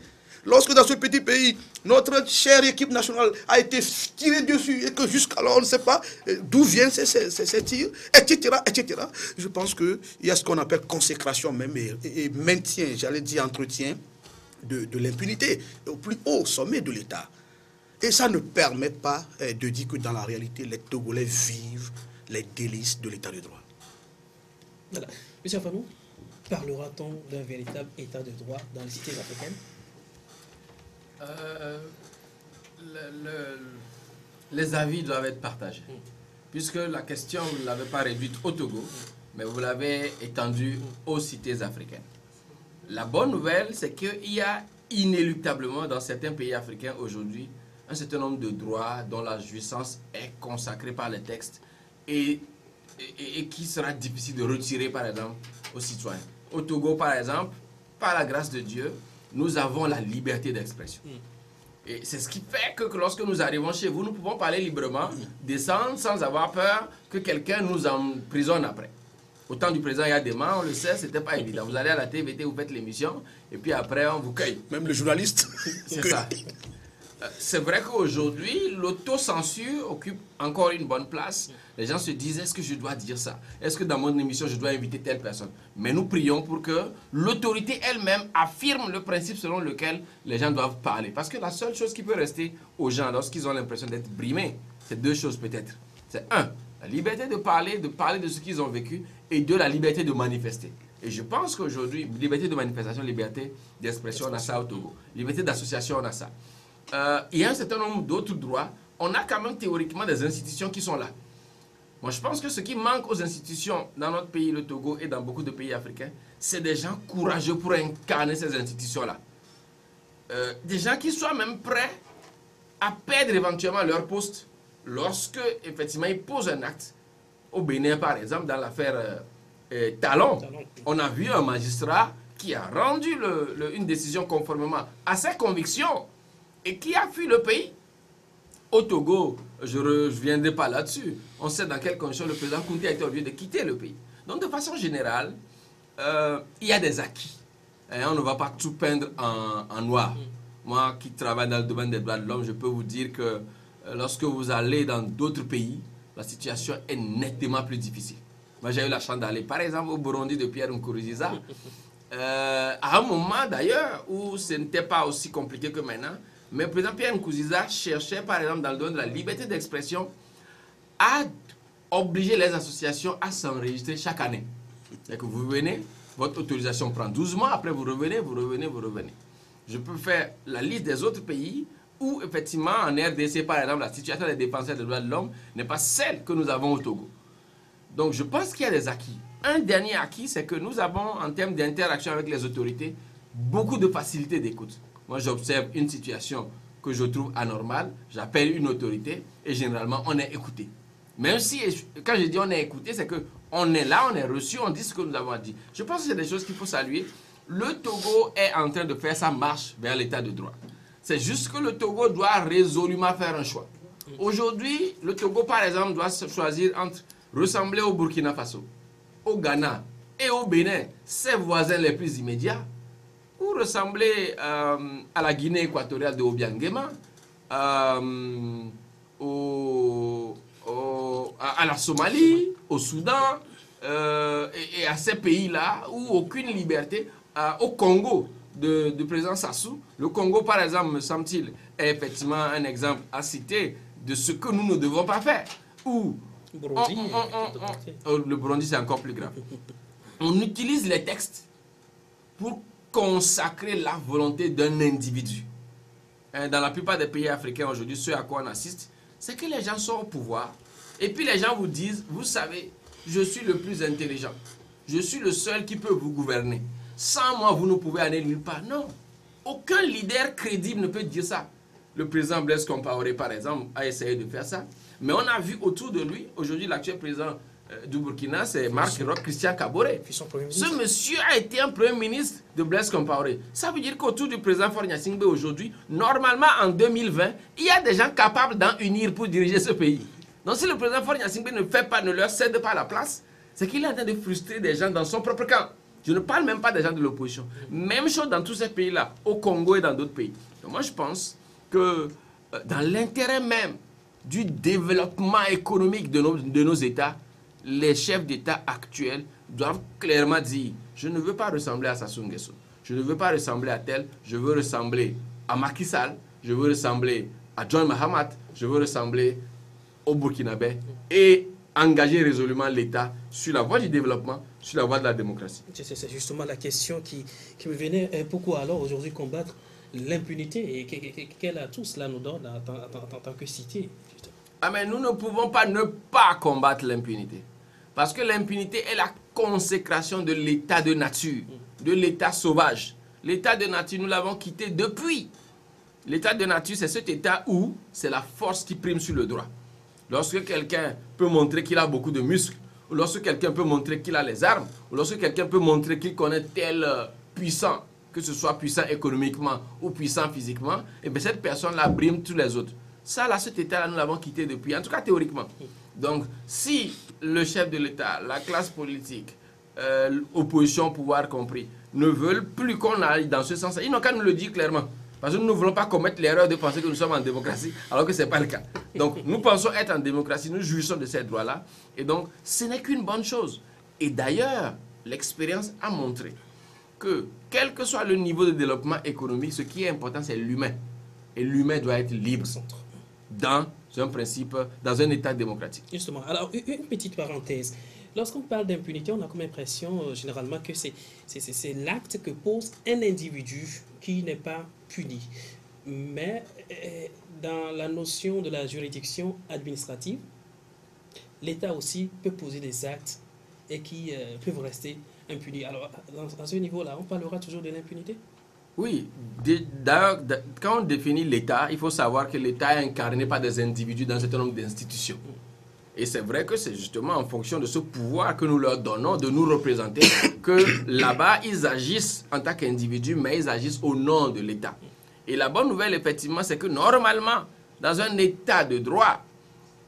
Lorsque dans ce petit pays, notre chère équipe nationale a été tirée dessus et que jusqu'alors on ne sait pas d'où viennent ces tirs, etc., etc. Je pense qu'il y a ce qu'on appelle consécration même et maintien, j'allais dire entretien de l'impunité au plus haut sommet de l'État. Et ça ne permet pas de dire que dans la réalité, les Togolais vivent les délices de l'État de droit. Voilà. Monsieur Afanou, parlera-t-on d'un véritable État de droit dans les cités africaines? Les avis doivent être partagés. Puisque la question, vous ne l'avez pas réduite au Togo, mais vous l'avez étendue aux cités africaines. La bonne nouvelle, c'est qu'il y a inéluctablement dans certains pays africains aujourd'hui un certain nombre de droits dont la jouissance est consacrée par les textes et qui sera difficile de retirer, par exemple, aux citoyens. Au Togo, par exemple, par la grâce de Dieu, nous avons la liberté d'expression. Et c'est ce qui fait que lorsque nous arrivons chez vous, nous pouvons parler librement, descendre sans avoir peur que quelqu'un nous emprisonne après. Au temps du président Yadema, on le sait, c'était pas évident. Vous allez à la TVT, vous faites l'émission, et puis après, on vous cueille. Même le journaliste. C'est ça. C'est vrai qu'aujourd'hui, l'autocensure occupe encore une bonne place. Les gens se disent, est-ce que je dois dire ça? Est-ce que dans mon émission, je dois inviter telle personne? Mais nous prions pour que l'autorité elle-même affirme le principe selon lequel les gens doivent parler. Parce que la seule chose qui peut rester aux gens lorsqu'ils ont l'impression d'être brimés, c'est deux choses peut-être. C'est un, la liberté de parler de ce qu'ils ont vécu, et deux, la liberté de manifester. Et je pense qu'aujourd'hui, liberté de manifestation, liberté d'expression, on a ça au Togo. Liberté d'association, on a ça. Il y a un certain nombre d'autres droits. On a quand même théoriquement des institutions qui sont là. Moi, je pense que ce qui manque aux institutions dans notre pays, le Togo, et dans beaucoup de pays africains, c'est des gens courageux pour incarner ces institutions-là. Des gens qui soient même prêts à perdre éventuellement leur poste lorsque, effectivement, ils posent un acte. Au Bénin, par exemple, dans l'affaire Talon, on a vu un magistrat qui a rendu une décision conformément à ses convictions et qui a fui le pays. Au Togo, je ne reviendrai pas là-dessus. On sait dans quelles conditions le président Kounté a été obligé de quitter le pays. Donc, de façon générale, il y a des acquis. Et on ne va pas tout peindre en noir. Moi, qui travaille dans le domaine des droits de l'homme, je peux vous dire que lorsque vous allez dans d'autres pays, la situation est nettement plus difficile. Moi, j'ai eu la chance d'aller, par exemple, au Burundi de Pierre Nkurunziza. à un moment d'ailleurs où ce n'était pas aussi compliqué que maintenant, mais le président Pierre Nkurunziza cherchait par exemple dans le domaine de la liberté d'expression à obliger les associations à s'enregistrer chaque année. C'est que vous venez, votre autorisation prend 12 mois, après vous revenez. Je peux faire la liste des autres pays où effectivement en RDC par exemple la situation des défenseurs des droits de l'homme n'est pas celle que nous avons au Togo. Donc je pense qu'il y a des acquis. Un dernier acquis, c'est que nous avons en termes d'interaction avec les autorités beaucoup de facilité d'écoute. Moi j'observe une situation que je trouve anormale, j'appelle une autorité et généralement on est écouté. Même si, quand je dis on est écouté, c'est qu'on est là, on est reçu, on dit ce que nous avons dit. Je pense que c'est des choses qu'il faut saluer. Le Togo est en train de faire sa marche vers l'état de droit. C'est juste que le Togo doit résolument faire un choix. Aujourd'hui, le Togo, par exemple, doit choisir entre ressembler au Burkina Faso, au Ghana et au Bénin, ses voisins les plus immédiats, ou ressembler à la Guinée équatoriale de Obiangema, à la Somalie, au Soudan, et à ces pays-là où aucune liberté, au Congo du président Sassou. Le Congo, par exemple, me semble-t-il, est effectivement un exemple à citer de ce que nous ne devons pas faire. Ou le Burundi, c'est encore plus grave. On utilise les textes pour consacrer la volonté d'un individu. Dans la plupart des pays africains aujourd'hui, ce à quoi on assiste, c'est que les gens sont au pouvoir et puis les gens vous disent, vous savez, je suis le plus intelligent. Je suis le seul qui peut vous gouverner. Sans moi, vous ne pouvez aller nulle part. Non. Aucun leader crédible ne peut dire ça. Le président Blaise Compaoré, par exemple, a essayé de faire ça. Mais on a vu autour de lui, aujourd'hui, l'actuel président du Burkina, c'est Marc Roch Christian Kaboré. Ce monsieur a été un premier ministre de Blaise Compaoré. Ça veut dire qu'autour du président Faure Gnassingbé aujourd'hui, normalement en 2020, il y a des gens capables d'en unir pour diriger ce pays. Donc si le président Faure Gnassingbé ne leur cède pas la place, c'est qu'il est en train de frustrer des gens dans son propre camp. Je ne parle même pas des gens de l'opposition. Même chose dans tous ces pays-là, au Congo et dans d'autres pays. Donc moi je pense que dans l'intérêt même du développement économique de nos États, les chefs d'État actuels doivent clairement dire « Je ne veux pas ressembler à Sassou Nguesso. Je ne veux pas ressembler à tel. Je veux ressembler à Macky Sall. Je veux ressembler à John Mahama. Je veux ressembler au Burkinabé. » Et engager résolument l'État sur la voie du développement, sur la voie de la démocratie. C'est justement la question qui me venait. Pourquoi alors aujourd'hui combattre l'impunité et quel atout cela nous donne en tant que cité? Ah mais nous ne pouvons pas ne pas combattre l'impunité. Parce que l'impunité est la consécration de l'état de nature, de l'état sauvage. L'état de nature, nous l'avons quitté depuis. L'état de nature, c'est cet état où c'est la force qui prime sur le droit. Lorsque quelqu'un peut montrer qu'il a beaucoup de muscles, ou lorsque quelqu'un peut montrer qu'il a les armes, ou lorsque quelqu'un peut montrer qu'il connaît tel puissant, que ce soit puissant économiquement ou puissant physiquement, et bien cette personne-là brime tous les autres. Ça, là, cet état-là, nous l'avons quitté depuis, en tout cas théoriquement. Donc, si le chef de l'État, la classe politique, opposition, pouvoir compris, ne veulent plus qu'on aille dans ce sens, ils n'ont qu'à nous le dire clairement. Parce que nous ne voulons pas commettre l'erreur de penser que nous sommes en démocratie, alors que ce n'est pas le cas. Donc, nous pensons être en démocratie, nous jouissons de ces droits-là. Et donc, ce n'est qu'une bonne chose. Et d'ailleurs, l'expérience a montré que, quel que soit le niveau de développement économique, ce qui est important, c'est l'humain. Et l'humain doit être libre dans un principe, dans un État démocratique. Justement, alors, une petite parenthèse. Lorsqu'on parle d'impunité, on a comme impression généralement que c'est l'acte que pose un individu qui n'est pas puni. Mais dans la notion de la juridiction administrative, l'État aussi peut poser des actes et qui peuvent rester impunis. Alors, à ce niveau-là, on parlera toujours de l'impunité? Oui, d'ailleurs, quand on définit l'État, il faut savoir que l'État est incarné par des individus dans un certain nombre d'institutions. Et c'est vrai que c'est justement en fonction de ce pouvoir que nous leur donnons de nous représenter que là-bas, ils agissent en tant qu'individus, mais ils agissent au nom de l'État. Et la bonne nouvelle, effectivement, c'est que normalement, dans un État de droit,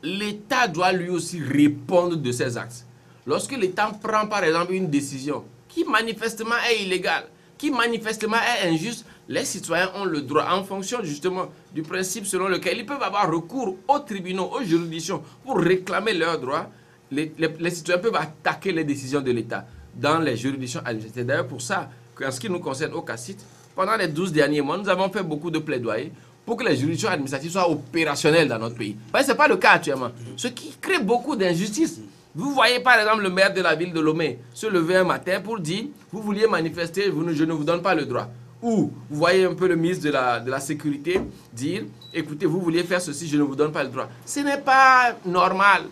l'État doit lui aussi répondre de ses actes. Lorsque l'État prend, par exemple, une décision qui manifestement est illégale, qui manifestement est injuste, les citoyens ont le droit, en fonction justement du principe selon lequel ils peuvent avoir recours aux tribunaux, aux juridictions pour réclamer leurs droits. Les citoyens peuvent attaquer les décisions de l'État dans les juridictions administratives. C'est d'ailleurs pour ça qu'en ce qui nous concerne au CACIT, pendant les 12 derniers mois, nous avons fait beaucoup de plaidoyer pour que les juridictions administratives soient opérationnelles dans notre pays. Parce que ce n'est pas le cas actuellement. Ce qui crée beaucoup d'injustices. Vous voyez par exemple le maire de la ville de Lomé se lever un matin pour dire « Vous vouliez manifester, je ne vous donne pas le droit ». Ou vous voyez un peu le ministre de la Sécurité dire « Écoutez, vous vouliez faire ceci, je ne vous donne pas le droit ». Ce n'est pas normal.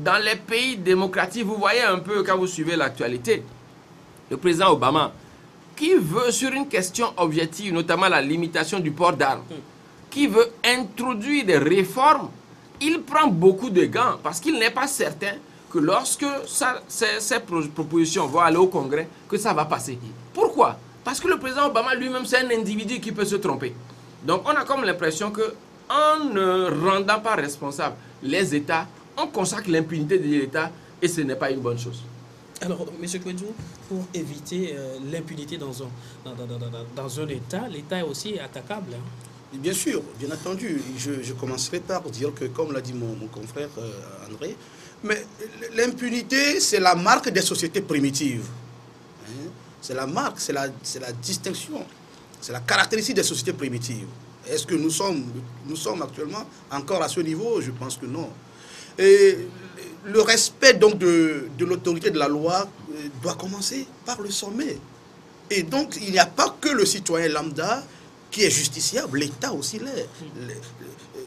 Dans les pays démocratiques, vous voyez un peu quand vous suivez l'actualité, le président Obama, qui veut sur une question objective, notamment la limitation du port d'armes, qui veut introduire des réformes, il prend beaucoup de gants parce qu'il n'est pas certain que lorsque ces propositions vont aller au Congrès, que ça va passer. Pourquoi? Parce que le président Obama lui-même, c'est un individu qui peut se tromper. Donc on a comme l'impression que en ne rendant pas responsables les États, on consacre l'impunité des États et ce n'est pas une bonne chose. Alors, M. Kouedjou, pour éviter l'impunité dans un État, l'État est aussi attaquable. Hein? Bien sûr, bien entendu. Je commencerai par dire que, comme l'a dit mon confrère André, mais l'impunité, c'est la marque des sociétés primitives. Hein? C'est la marque, c'est la distinction, c'est la caractéristique des sociétés primitives. Est-ce que nous sommes actuellement encore à ce niveau? Je pense que non. Et le respect donc de l'autorité de la loi doit commencer par le sommet. Et donc, il n'y a pas que le citoyen lambda qui est justiciable, l'État aussi l'est.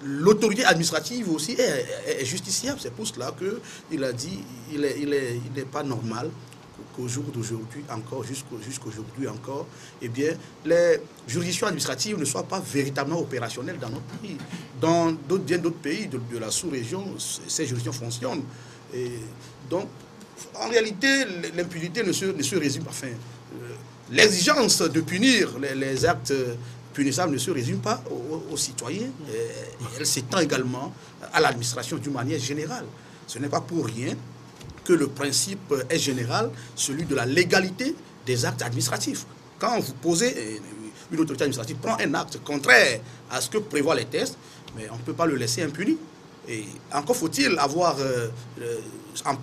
L'autorité administrative aussi est justiciable. C'est pour cela qu'il a dit il n'est pas normal qu'au jour d'aujourd'hui encore, jusqu'aujourd'hui encore, eh bien, les juridictions administratives ne soient pas véritablement opérationnelles dans notre pays. Dans bien d'autres pays de la sous-région, ces juridictions fonctionnent. Et donc, en réalité, l'impunité ne se résume pas. Enfin, l'exigence de punir les actes punissables ne se résume pas aux citoyens. Elle s'étend également à l'administration d'une manière générale. Ce n'est pas pour rien que le principe est général, celui de la légalité des actes administratifs. Quand vous posez, une autorité administrative prend un acte contraire à ce que prévoient les textes, mais on ne peut pas le laisser impuni. Et encore faut-il avoir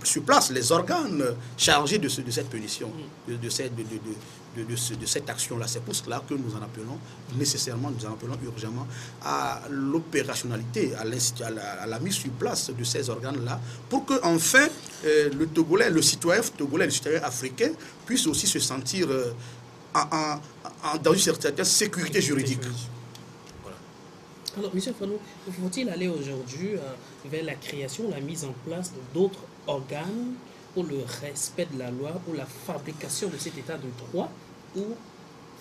sur place les organes chargés de cette punition, de cette action-là. C'est pour cela que nous en appelons nécessairement, nous en appelons urgemment à l'opérationnalité, à la mise sur place de ces organes-là, pour que enfin le Togolais, le citoyen togolais, le citoyen africain puisse aussi se sentir dans une certaine sécurité juridique. Alors, M. Fanou, faut-il aller aujourd'hui vers la création, la mise en place d'autres organes pour le respect de la loi, pour la fabrication de cet état de droit, ou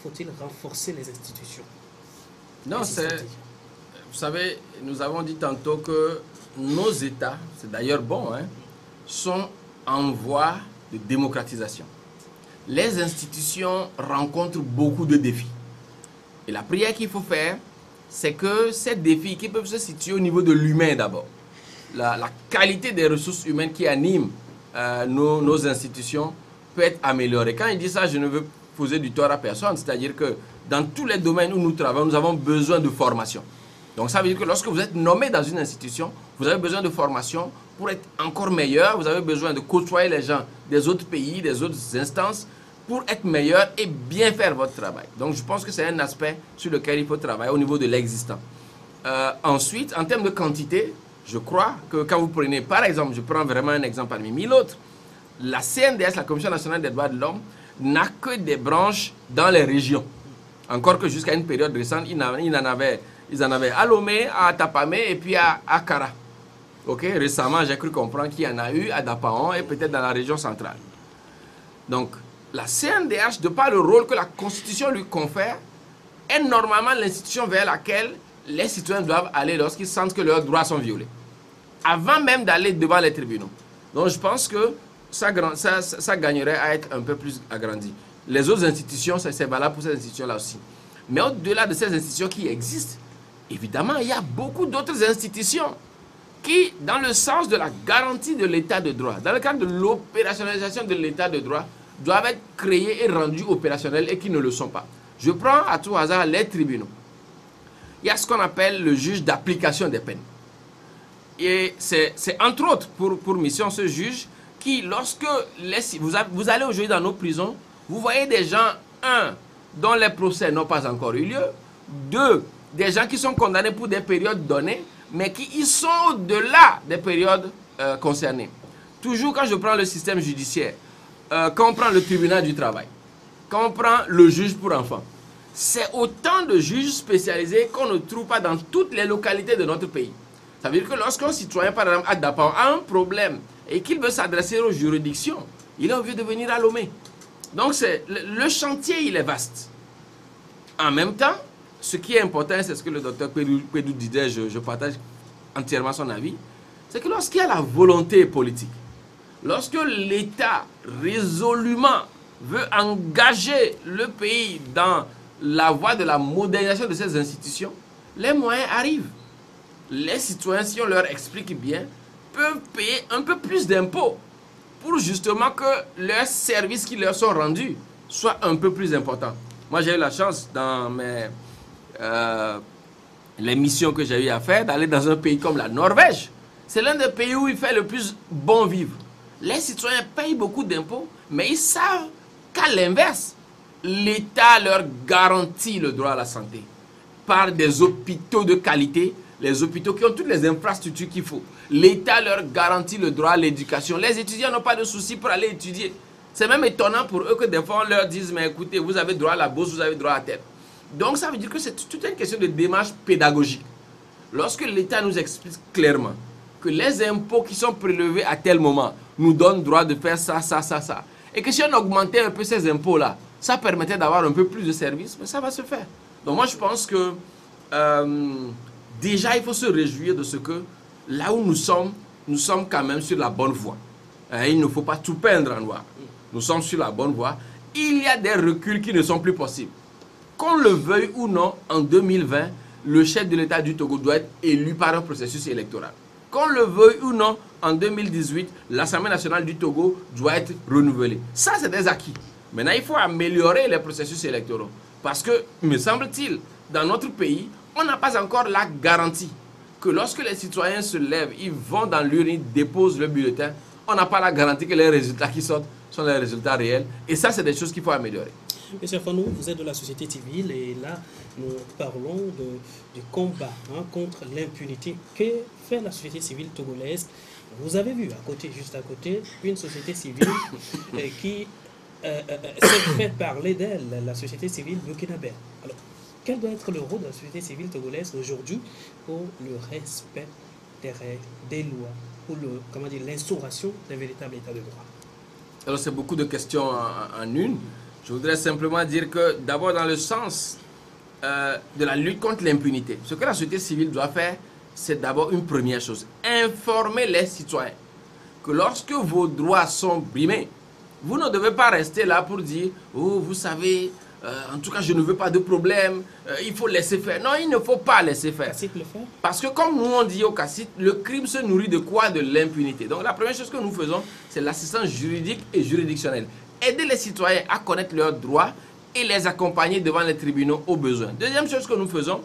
faut-il renforcer les institutions? Non, vous savez, nous avons dit tantôt que nos États, c'est d'ailleurs bon, hein, sont en voie de démocratisation. Les institutions rencontrent beaucoup de défis. Et la prière qu'il faut faire, c'est que ces défis qui peuvent se situer au niveau de l'humain d'abord, la qualité des ressources humaines qui animent nos institutions peut être améliorée. Quand il dit ça, je ne veux poser du tort à personne, c'est-à-dire que dans tous les domaines où nous travaillons, nous avons besoin de formation. Donc ça veut dire que lorsque vous êtes nommé dans une institution, vous avez besoin de formation pour être encore meilleur, vous avez besoin de côtoyer les gens des autres pays, des autres instances, pour être meilleur et bien faire votre travail. Donc je pense que c'est un aspect sur lequel il faut travailler au niveau de l'existant. Ensuite, en termes de quantité, je crois que quand vous prenez, par exemple, je prends vraiment un exemple parmi mille autres, la CNDS, la Commission nationale des droits de l'homme, n'a que des branches dans les régions. Encore que jusqu'à une période récente, ils en avaient à Lomé, à Tapamé et puis à Kara. Okay? Récemment, j'ai cru comprendre qu'il y en a eu à Dapaon et peut-être dans la région centrale. Donc, la CNDH, de par le rôle que la Constitution lui confère, est normalement l'institution vers laquelle les citoyens doivent aller lorsqu'ils sentent que leurs droits sont violés, avant même d'aller devant les tribunaux. Donc je pense que ça gagnerait à être un peu plus agrandi. Les autres institutions, c'est valable pour ces institutions-là aussi. Mais au-delà de ces institutions qui existent, évidemment, il y a beaucoup d'autres institutions qui, dans le sens de la garantie de l'état de droit, dans le cadre de l'opérationnalisation de l'état de droit, doivent être créés et rendus opérationnels et qui ne le sont pas. Je prends à tout hasard les tribunaux. Il y a ce qu'on appelle le juge d'application des peines. Et c'est entre autres pour mission ce juge qui, lorsque vous allez aujourd'hui dans nos prisons, vous voyez des gens un, dont les procès n'ont pas encore eu lieu. Deux, des gens qui sont condamnés pour des périodes données, mais qui y sont au-delà des périodes concernées. Toujours quand je prends le système judiciaire, quand on prend le tribunal du travail, quand on prend le juge pour enfants, c'est autant de juges spécialisés qu'on ne trouve pas dans toutes les localités de notre pays. Ça veut dire que lorsqu'un citoyen, par exemple, à Dapan, a un problème et qu'il veut s'adresser aux juridictions, il est obligé de venir à Lomé. Donc le chantier, il est vaste. En même temps, ce qui est important, c'est ce que le docteur Pédou disait, je partage entièrement son avis, c'est que lorsqu'il y a la volonté politique, lorsque l'État résolument veut engager le pays dans la voie de la modernisation de ses institutions, les moyens arrivent. Les citoyens, si on leur explique bien, peuvent payer un peu plus d'impôts pour justement que leurs services qui leur sont rendus soient un peu plus importants. Moi, j'ai eu la chance dans les missions que j'ai eu à faire d'aller dans un pays comme la Norvège. C'est l'un des pays où il fait le plus bon vivre. Les citoyens payent beaucoup d'impôts, mais ils savent qu'à l'inverse, l'État leur garantit le droit à la santé par des hôpitaux de qualité, les hôpitaux qui ont toutes les infrastructures qu'il faut. L'État leur garantit le droit à l'éducation. Les étudiants n'ont pas de soucis pour aller étudier. C'est même étonnant pour eux que des fois on leur dise, mais écoutez, vous avez droit à la bourse, vous avez droit à tel. Donc ça veut dire que c'est toute une question de démarche pédagogique. Lorsque l'État nous explique clairement que les impôts qui sont prélevés à tel moment nous donnent droit de faire ça, ça, ça, ça, et que si on augmentait un peu ces impôts-là, ça permettait d'avoir un peu plus de services, mais ça va se faire. Donc moi je pense que déjà il faut se réjouir de ce que là où nous sommes quand même sur la bonne voie. Il ne faut pas tout peindre en noir. Nous sommes sur la bonne voie. Il y a des reculs qui ne sont plus possibles. Qu'on le veuille ou non, en 2020, le chef de l'État du Togo doit être élu par un processus électoral. Qu'on le veuille ou non, en 2018, l'Assemblée nationale du Togo doit être renouvelée. Ça, c'est des acquis. Maintenant, il faut améliorer les processus électoraux. Parce que, me semble-t-il, dans notre pays, on n'a pas encore la garantie que lorsque les citoyens se lèvent, ils vont dans l'urne, déposent le bulletin, on n'a pas la garantie que les résultats qui sortent sont les résultats réels. Et ça, c'est des choses qu'il faut améliorer. Monsieur Fanou, vous êtes de la société civile et là, nous parlons du combat contre l'impunité. Que fait la société civile togolaise? Vous avez vu, juste à côté, une société civile qui s'est fait parler d'elle, la société civile burkinabé. Alors, quel doit être le rôle de la société civile togolaise aujourd'hui pour le respect des règles, des lois, pour l'instauration d'un véritable état de droit? Alors, c'est beaucoup de questions en une. Je voudrais simplement dire que, d'abord, dans le sens de la lutte contre l'impunité, ce que la société civile doit faire, c'est d'abord une première chose. Informer les citoyens que lorsque vos droits sont brimés, vous ne devez pas rester là pour dire « Oh, vous savez, en tout cas, je ne veux pas de problème, il faut laisser faire. » Non, il ne faut pas laisser faire. Parce que comme nous on dit au CACIT, le crime se nourrit de quoi? De l'impunité. Donc la première chose que nous faisons, c'est l'assistance juridique et juridictionnelle. Aider les citoyens à connaître leurs droits et les accompagner devant les tribunaux au besoin. Deuxième chose que nous faisons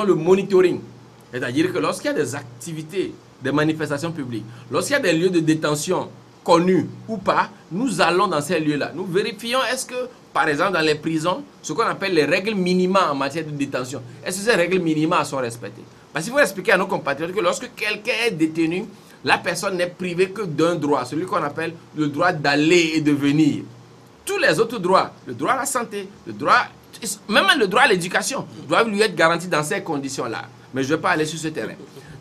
le monitoring. C'est-à-dire que lorsqu'il y a des activités, des manifestations publiques, lorsqu'il y a des lieux de détention connus ou pas, nous allons dans ces lieux-là. Nous vérifions est-ce que, par exemple, dans les prisons, ce qu'on appelle les règles minimales en matière de détention, est-ce que ces règles minimales sont respectées? Parce qu'il faut expliquer à nos compatriotes que lorsque quelqu'un est détenu, la personne n'est privée que d'un droit, celui qu'on appelle le droit d'aller et de venir. Tous les autres droits, le droit à la santé, même le droit à l'éducation, doivent lui être garantis dans ces conditions-là. Mais je ne vais pas aller sur ce terrain.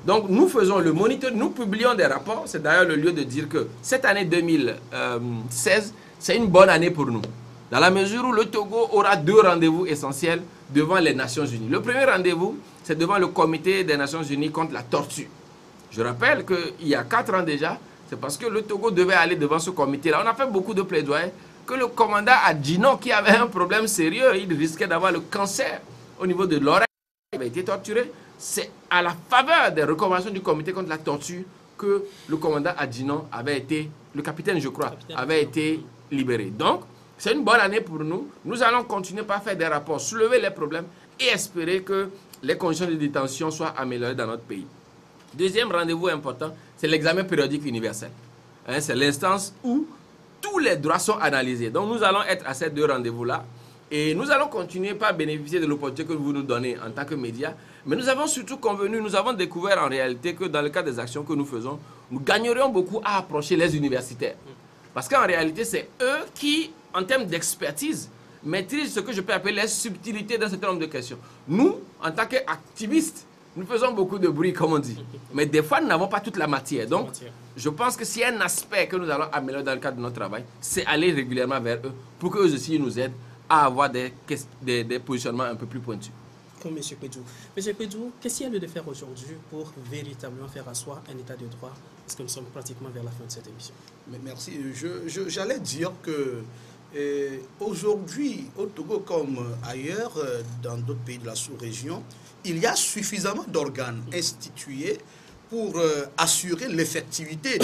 Donc nous faisons le monitoring, nous publions des rapports. C'est d'ailleurs le lieu de dire que cette année 2016, c'est une bonne année pour nous. Dans la mesure où le Togo aura deux rendez-vous essentiels devant les Nations Unies. Le premier rendez-vous, c'est devant le Comité des Nations Unies contre la torture. Je rappelle qu'il y a 4 ans déjà, c'est parce que le Togo devait aller devant ce comité-là. On a fait beaucoup de plaidoyer que le commandant Adjino, qui avait un problème sérieux, il risquait d'avoir le cancer au niveau de l'oreille, il avait été torturé. C'est à la faveur des recommandations du comité contre la torture que le commandant Adjino avait été, le capitaine je crois, avait été libéré. Donc, c'est une bonne année pour nous. Nous allons continuer par faire des rapports, soulever les problèmes et espérer que les conditions de détention soient améliorées dans notre pays. Deuxième rendez-vous important, c'est l'examen périodique universel. C'est l'instance où tous les droits sont analysés. Donc nous allons être à ces deux rendez-vous-là. Et nous allons continuer par bénéficier de l'opportunité que vous nous donnez en tant que médias. Mais nous avons surtout convenu, nous avons découvert en réalité que dans le cadre des actions que nous faisons, nous gagnerions beaucoup à approcher les universitaires. Parce qu'en réalité, c'est eux qui, en termes d'expertise, maîtrisent ce que je peux appeler les subtilités d'un certain nombre de questions. Nous, en tant qu'activistes, nous faisons beaucoup de bruit, comme on dit. Mais des fois, nous n'avons pas toute la matière. Donc, je pense que s'il y a un aspect que nous allons améliorer dans le cadre de notre travail, c'est aller régulièrement vers eux pour qu'eux aussi nous aident à avoir des positionnements un peu plus pointus. Comme M. Pédou. M. Pédou, qu'est-ce qu'il y a lieu de faire aujourd'hui pour véritablement faire asseoir un état de droit? Parce que nous sommes pratiquement vers la fin de cette émission. Mais merci. J'allais dire que aujourd'hui, au Togo comme ailleurs, dans d'autres pays de la sous-région, il y a suffisamment d'organes institués pour assurer l'effectivité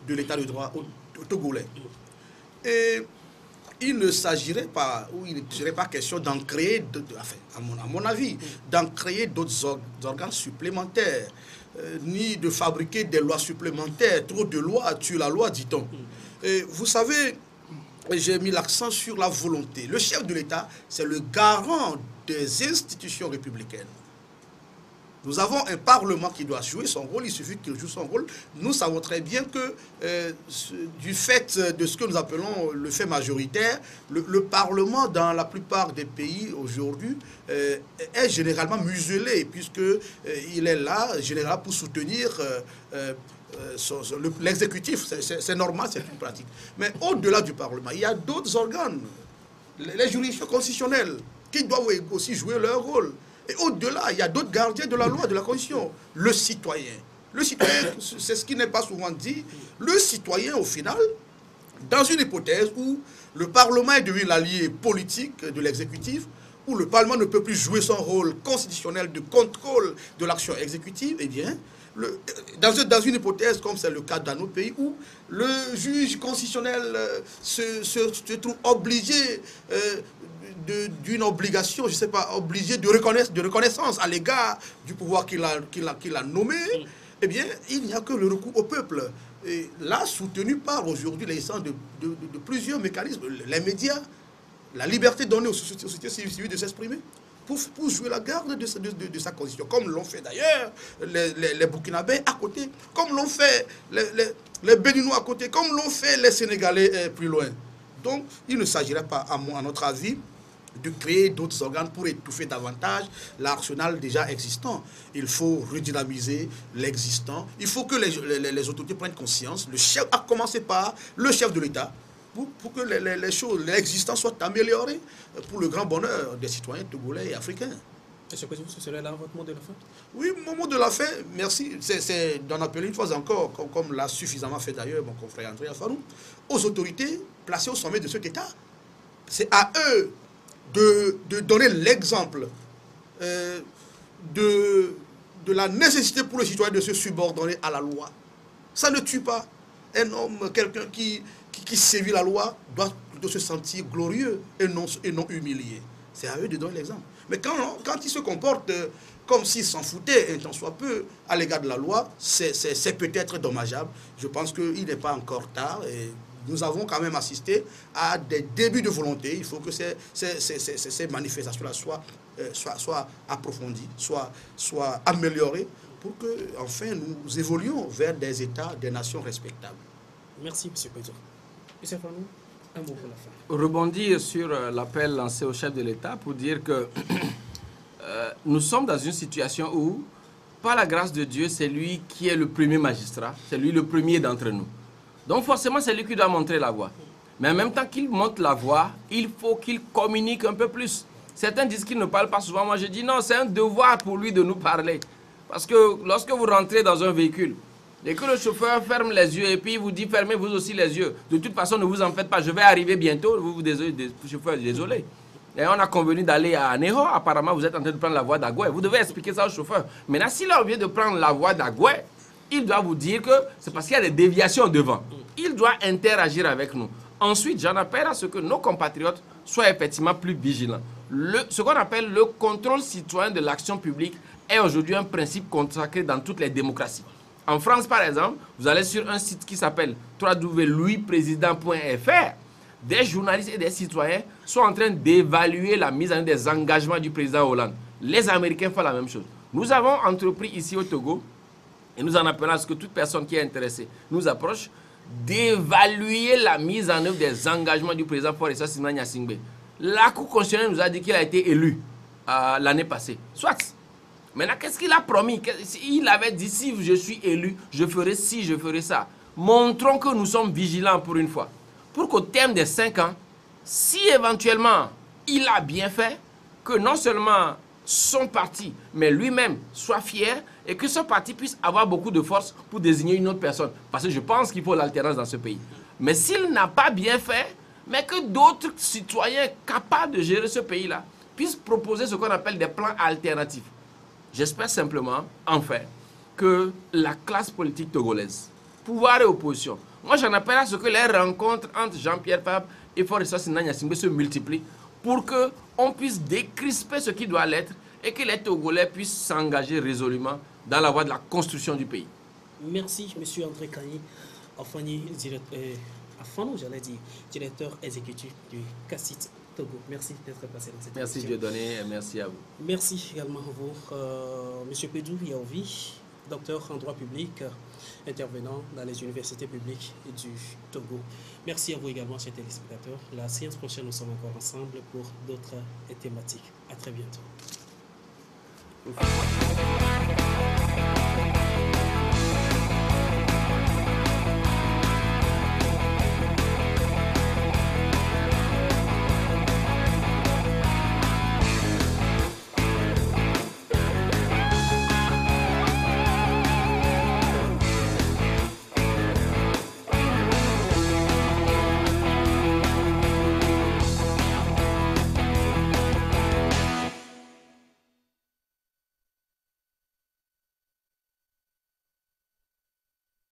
de l'état de droit au togolais. Et il ne s'agirait pas, ou il ne serait pas question d'en créer, à mon avis, d'en créer d'autres organes supplémentaires, ni de fabriquer des lois supplémentaires. Trop de lois tue la loi, dit-on. Vous savez, j'ai mis l'accent sur la volonté. Le chef de l'État, c'est le garant des institutions républicaines. Nous avons un Parlement qui doit jouer son rôle, il suffit qu'il joue son rôle. Nous savons très bien que du fait de ce que nous appelons le fait majoritaire, le Parlement dans la plupart des pays aujourd'hui est généralement muselé, puisqu'il est là généralement pour soutenir l'exécutif. C'est normal, c'est une pratique. Mais au-delà du Parlement, il y a d'autres organes, les juridictions constitutionnelles, qui doivent aussi jouer leur rôle. Et au-delà, il y a d'autres gardiens de la loi, de la Constitution. Le citoyen. Le citoyen, c'est ce qui n'est pas souvent dit. Le citoyen, au final, dans une hypothèse où le Parlement est devenu l'allié politique de l'exécutif, où le Parlement ne peut plus jouer son rôle constitutionnel de contrôle de l'action exécutive, eh bien, dans une hypothèse comme c'est le cas dans nos pays, où le juge constitutionnel se trouve obligé d'une obligation, je ne sais pas, obligé de reconnaissance à l'égard du pouvoir qu'il a nommé, eh bien, il n'y a que le recours au peuple. Et là, soutenu par aujourd'hui l'existence de plusieurs mécanismes, les médias, la liberté donnée aux sociétés civiles de s'exprimer, pour jouer la garde de sa constitution, comme l'ont fait d'ailleurs les Burkinabés à côté, comme l'ont fait les Béninois à côté, comme l'ont fait les Sénégalais plus loin. Donc, il ne s'agirait pas, à notre avis, de créer d'autres organes pour étouffer davantage l'arsenal déjà existant. Il faut redynamiser l'existant. Il faut que les autorités prennent conscience, à commencer par le chef de l'État, pour que les choses, l'existant soit amélioré pour le grand bonheur des citoyens togolais et africains. Est-ce que ce serait là votre mot de la fin? Oui, mon mot de la fin, merci, c'est d'en appeler une fois encore, comme l'a suffisamment fait d'ailleurs mon confrère André Alfarou, aux autorités placées au sommet de cet État. C'est à eux de donner l'exemple de la nécessité pour le citoyen de se subordonner à la loi. Ça ne tue pas. Un homme, quelqu'un qui sévit la loi, doit plutôt se sentir glorieux et non humilié. C'est à eux de donner l'exemple. Mais quand ils se comportent comme s'ils s'en foutaient, un tant soit peu, à l'égard de la loi, c'est peut-être dommageable. Je pense qu'il n'est pas encore tard. Et nous avons quand même assisté à des débuts de volonté. Il faut que ces manifestations-là soient approfondies, soient améliorées, pour que enfin nous évoluions vers des États, des nations respectables. Merci, M. Pédou. M. Fanou, un mot pour la fin. Rebondir sur l'appel lancé au chef de l'État pour dire que nous sommes dans une situation où, par la grâce de Dieu, c'est lui qui est le premier magistrat, c'est lui le premier d'entre nous. Donc forcément, c'est lui qui doit montrer la voie. Mais en même temps qu'il montre la voie, il faut qu'il communique un peu plus. Certains disent qu'il ne parle pas souvent. Moi, je dis non, c'est un devoir pour lui de nous parler. Parce que lorsque vous rentrez dans un véhicule, et que le chauffeur ferme les yeux et puis il vous dit fermez vous aussi les yeux. De toute façon, ne vous en faites pas, je vais arriver bientôt. Vous désolé, chauffeur, désolé. Et on a convenu d'aller à Ného. Apparemment, vous êtes en train de prendre la voie d'Agoué. Vous devez expliquer ça au chauffeur. Maintenant, s'il a envie de prendre la voie d'Agoué, il doit vous dire que c'est parce qu'il y a des déviations devant. Il doit interagir avec nous. Ensuite, j'en appelle à ce que nos compatriotes soient effectivement plus vigilants. Ce qu'on appelle le contrôle citoyen de l'action publique est aujourd'hui un principe consacré dans toutes les démocraties. En France, par exemple, vous allez sur un site qui s'appelle www.louisprésident.fr. des journalistes et des citoyens sont en train d'évaluer la mise en œuvre des engagements du président Hollande. Les Américains font la même chose. Nous avons entrepris ici au Togo, et nous en appelons à ce que toute personne qui est intéressée nous approche, d'évaluer la mise en œuvre des engagements du président Faure Gnassingbé Gnassingbé. La Cour constitutionnelle nous a dit qu'il a été élu l'année passée. Soit. Maintenant, qu'est-ce qu'il a promis? Il avait dit, si je suis élu, je ferai ci, je ferai ça. Montrons que nous sommes vigilants pour une fois. Pour qu'au terme des 5 ans, si éventuellement il a bien fait, que non seulement son parti, mais lui-même soit fier et que ce parti puisse avoir beaucoup de force pour désigner une autre personne. Parce que je pense qu'il faut l'alternance dans ce pays. Mais s'il n'a pas bien fait, mais que d'autres citoyens capables de gérer ce pays-là puissent proposer ce qu'on appelle des plans alternatifs. J'espère simplement, enfin, que la classe politique togolaise, pouvoir et opposition, moi j'en appelle à ce que les rencontres entre Jean-Pierre Fabre et Faure Gnassingbé se multiplient pour qu'on puisse décrisper ce qui doit l'être et que les Togolais puissent s'engager résolument dans la voie de la construction du pays. Merci, M. André Kani, directeur exécutif du CACIT Togo. Merci d'être passé dans cette émission. Merci Dieudonné et merci à vous. Merci également à vous, M. Pedou Yaovi, docteur en droit public, intervenant dans les universités publiques du Togo. Merci à vous également, chers téléspectateurs. La séance prochaine, nous sommes encore ensemble pour d'autres thématiques. À très bientôt.